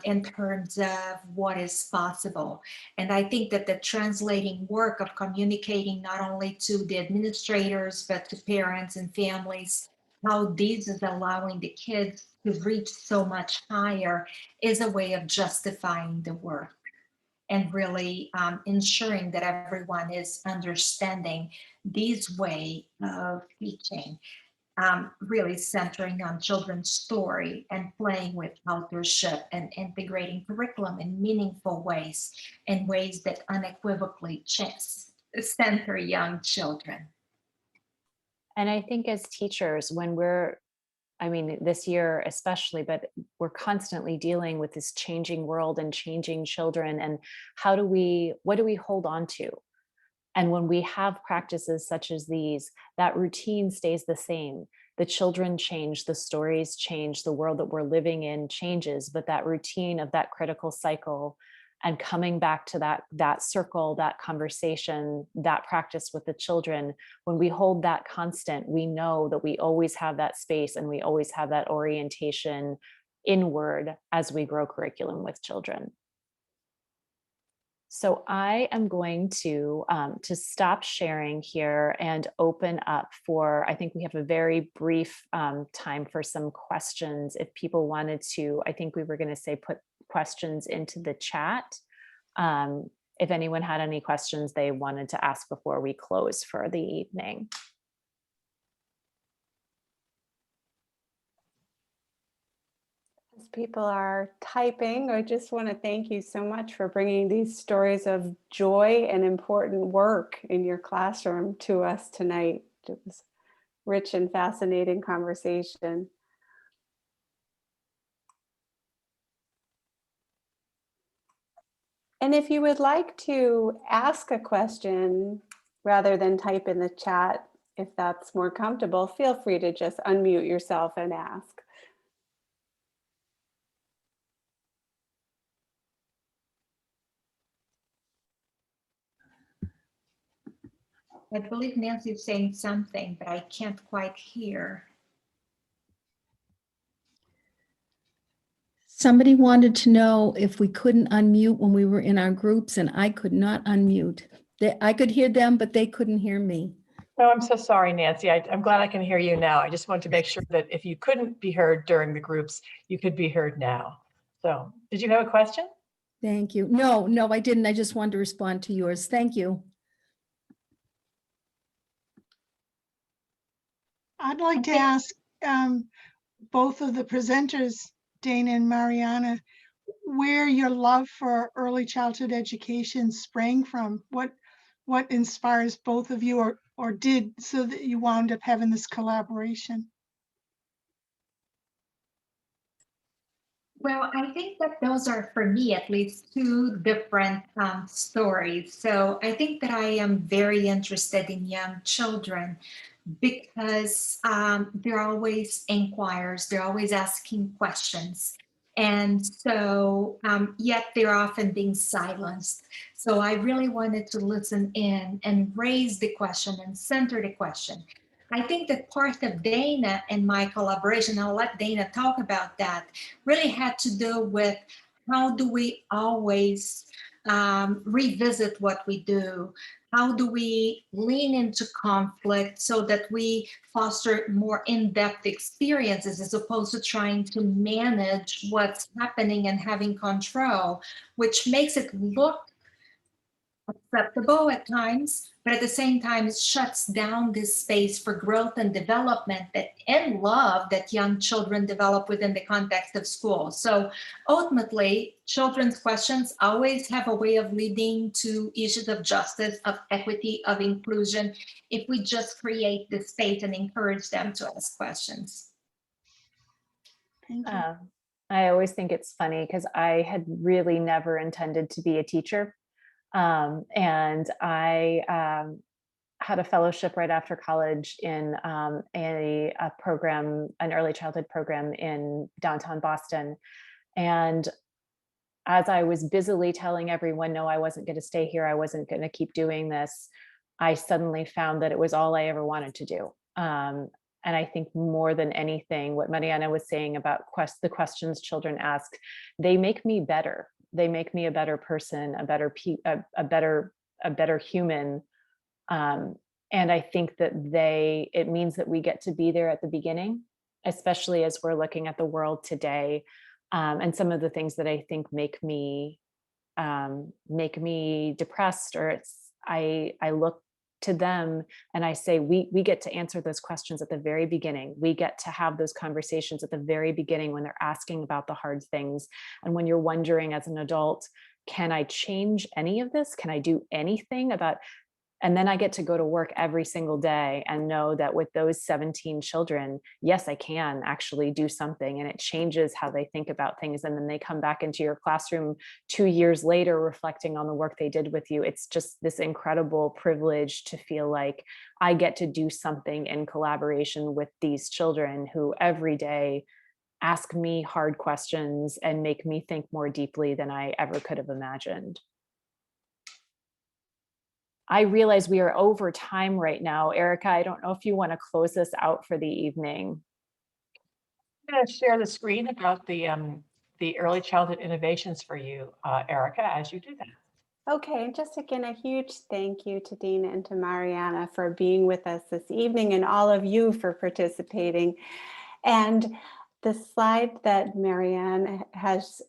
in terms of what is possible. And I think that the translating work of communicating not only to the administrators, but to parents and families, how this is allowing the kids to reach so much higher is a way of justifying the work and really ensuring that everyone is understanding this way of teaching, really centering on children's story and playing with authorship and integrating curriculum in meaningful ways, in ways that unequivocally center young children. And I think as teachers, when this year especially, but we're constantly dealing with this changing world and changing children, and what do we hold on to? And when we have practices such as these, that routine stays the same. The children change, the stories change, the world that we're living in changes, but that routine of that critical cycle and coming back to that circle, that conversation, that practice with the children, when we hold that constant, we know that we always have that space and we always have that orientation inward as we grow curriculum with children. So I am going to stop sharing here and open up for, I think we have a very brief time for some questions. If people wanted to, I think we were going to say put questions into the chat. If anyone had any questions they wanted to ask before we close for the evening. As people are typing, I just want to thank you so much for bringing these stories of joy and important work in your classroom to us tonight. It was rich and fascinating conversation. And if you would like to ask a question rather than type in the chat, if that's more comfortable, feel free to just unmute yourself and ask. I believe Nancy is saying something, but I can't quite hear. Somebody wanted to know if we couldn't unmute when we were in our groups, and I could not unmute. I could hear them, but they couldn't hear me. No, I'm so sorry, Nancy. I'm glad I can hear you now. I just wanted to make sure that if you couldn't be heard during the groups, you could be heard now. So, did you have a question? Thank you. No, I didn't. I just wanted to respond to yours. Thank you. I'd like to ask both of the presenters, Dana and Mariana, where your love for early childhood education sprang from. What inspires both of you or did so that you wound up having this collaboration? Well, I think that those are, for me at least, two different stories. So I think that I am very interested in young children because they're always inquirers, they're always asking questions. And so, yet they're often being silenced. So I really wanted to listen in and raise the question and center the question. I think that part of Dana and my collaboration, I'll let Dana talk about that, really had to do with how do we always revisit what we do? How do we lean into conflict so that we foster more in-depth experiences as opposed to trying to manage what's happening and having control, which makes it look acceptable at times, but at the same time, it shuts down this space for growth and development and love that young children develop within the context of school. So ultimately, children's questions always have a way of leading to issues of justice, of equity, of inclusion, if we just create the space and encourage them to ask questions. Thank you. I always think it's funny because I had really never intended to be a teacher. And I had a fellowship right after college in a program, an early childhood program in downtown Boston. And as I was busily telling everyone, no, I wasn't going to stay here, I wasn't going to keep doing this, I suddenly found that it was all I ever wanted to do. And I think more than anything, what Mariana was saying about the questions children ask, they make me better. They make me a better person, a better human. And I think that it means that we get to be there at the beginning, especially as we're looking at the world today. And some of the things that I think make me depressed, or I look to them and I say, we get to answer those questions at the very beginning. We get to have those conversations at the very beginning when they're asking about the hard things. And when you're wondering as an adult, can I change any of this? Can I do anything about? And then I get to go to work every single day and know that with those 17 children, yes, I can actually do something, and it changes how they think about things. And then they come back into your classroom 2 years later, reflecting on the work they did with you. It's just this incredible privilege to feel like I get to do something in collaboration with these children who every day ask me hard questions and make me think more deeply than I ever could have imagined. I realize we are over time right now. Erica, I don't know if you want to close us out for the evening. I'm going to share the screen about the early childhood innovations for you, Erica, as you do that. Okay, and just again, a huge thank you to Dana and to Mariana for being with us this evening, and all of you for participating. And the slide that Marianne has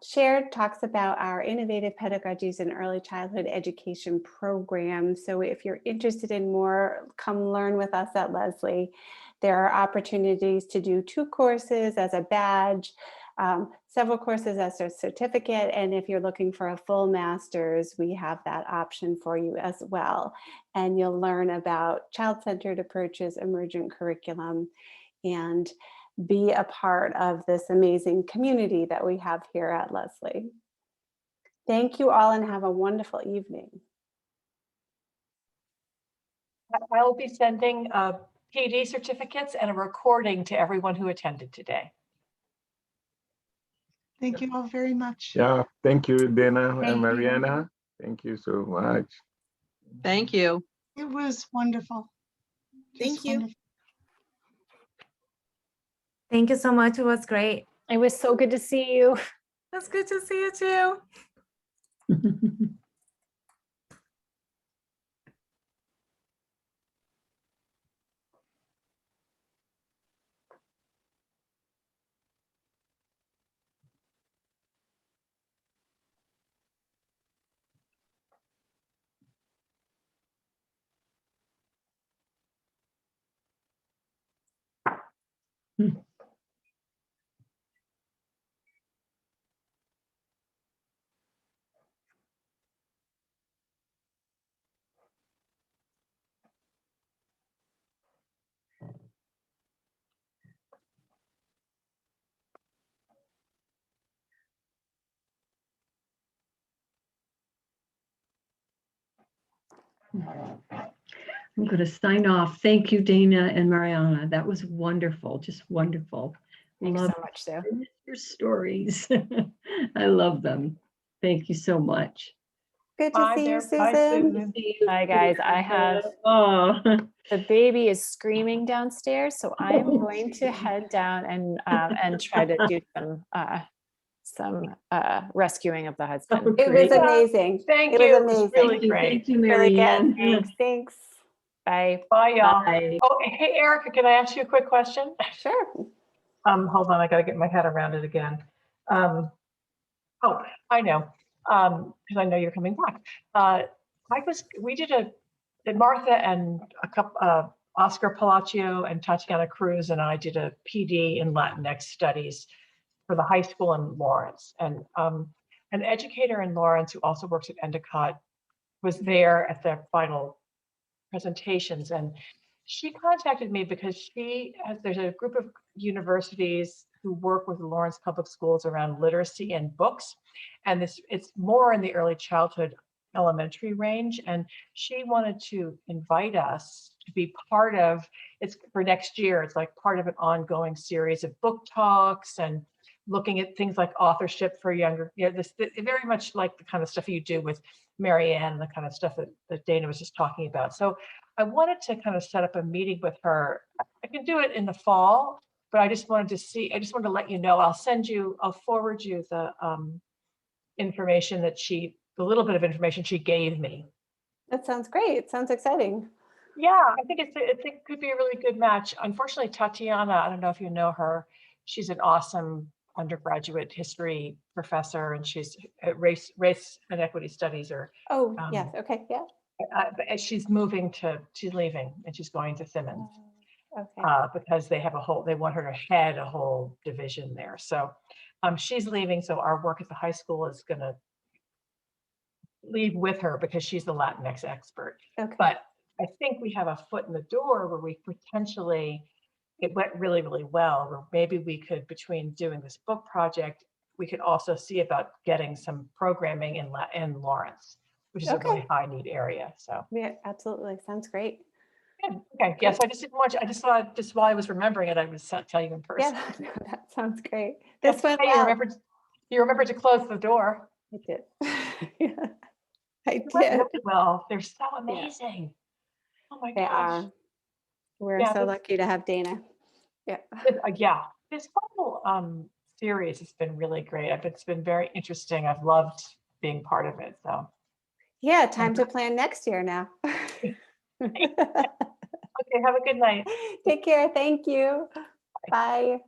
shared talks about our innovative pedagogies in early childhood education program. So if you're interested in more, come learn with us at Leslie. There are opportunities to do 2 courses as a badge, several courses as a certificate, and if you're looking for a full master's, we have that option for you as well. And you'll learn about child-centered approaches, emergent curriculum, and be a part of this amazing community that we have here at Leslie. Thank you all and have a wonderful evening. I will be sending PD certificates and a recording to everyone who attended today. Thank you all very much. Yeah, thank you, Dana Thank and you. Mariana. Thank you so much. Thank you. It was wonderful. Thank Just you. wonderful. Thank you so much. It was great. It was so good to see you. It's good to see you too. I'm going to sign off. Thank you, Dana and Mariana. That was wonderful, just wonderful. Thanks Love so much, Sue. your stories. I love them. Thank you so much. Good to Bye see you, there. Bye, Susan. Susan. Bye, guys. I have Oh, the baby is screaming downstairs, so I'm Oh, going to head down and try to do some rescuing of the husband. It was great. amazing. Thank It you. was It was amazing. really Thank you, great. thank you, Really good. Marianne. Thanks. Thanks. Bye. Bye, y'all. Bye. Oh, hey, Erica, can I ask you a quick question? Sure. Hold on, I gotta get my head around it again. Oh, I know, because I know you're coming back. Martha and a couple, Oscar Palacio and Tatiana Cruz and I did a PD in Latinx studies for the high school in Lawrence. And an educator in Lawrence who also works at Endicott was there at the final presentations, and she contacted me because there's a group of universities who work with the Lawrence Public Schools around literacy and books, and it's more in the early childhood elementary range, and she wanted to invite us to be part of it's for next year. It's like part of an ongoing series of book talks and looking at things like authorship for younger, this very much like the kind of stuff you do with Marianne, the kind of stuff that Dana was just talking about. So I wanted to kind of set up a meeting with her. I can do it in the fall, but I just wanted to let you know, I'll forward you the information the little bit of information she gave me. That sounds great. Sounds exciting. Yeah, I think it could be a really good match. Unfortunately, Tatiana, I don't know if you know her, she's an awesome undergraduate history professor, and she's at race and equity studies, or Oh, yes. Okay. Yeah. she's leaving and she's going to Simmons Okay. because they want her to head a whole division there. So she's leaving. So our work at the high school is going to leave with her because she's the Latinx expert. Okay. But I think we have a foot in the door where we potentially, it went really, really well, where maybe we could, between doing this book project, we could also see about getting some programming in Lawrence, which is a really high need area. So Yeah, absolutely. Sounds great. good. Okay. Yes, I just thought, just while I was remembering it, I would tell you in person. Yeah, that sounds great. Yes, This went hey, well. you remembered to close the door. I did. Yeah, I It went did. really well. They're so amazing. Oh my They gosh. are. We're Yeah, so this- lucky to have Dana. Yeah. Yeah, this whole series has been really great. It's been very interesting. I've loved being part of it. So Yeah, time to plan next year now. okay, have a good night. Take care. Thank you. Bye.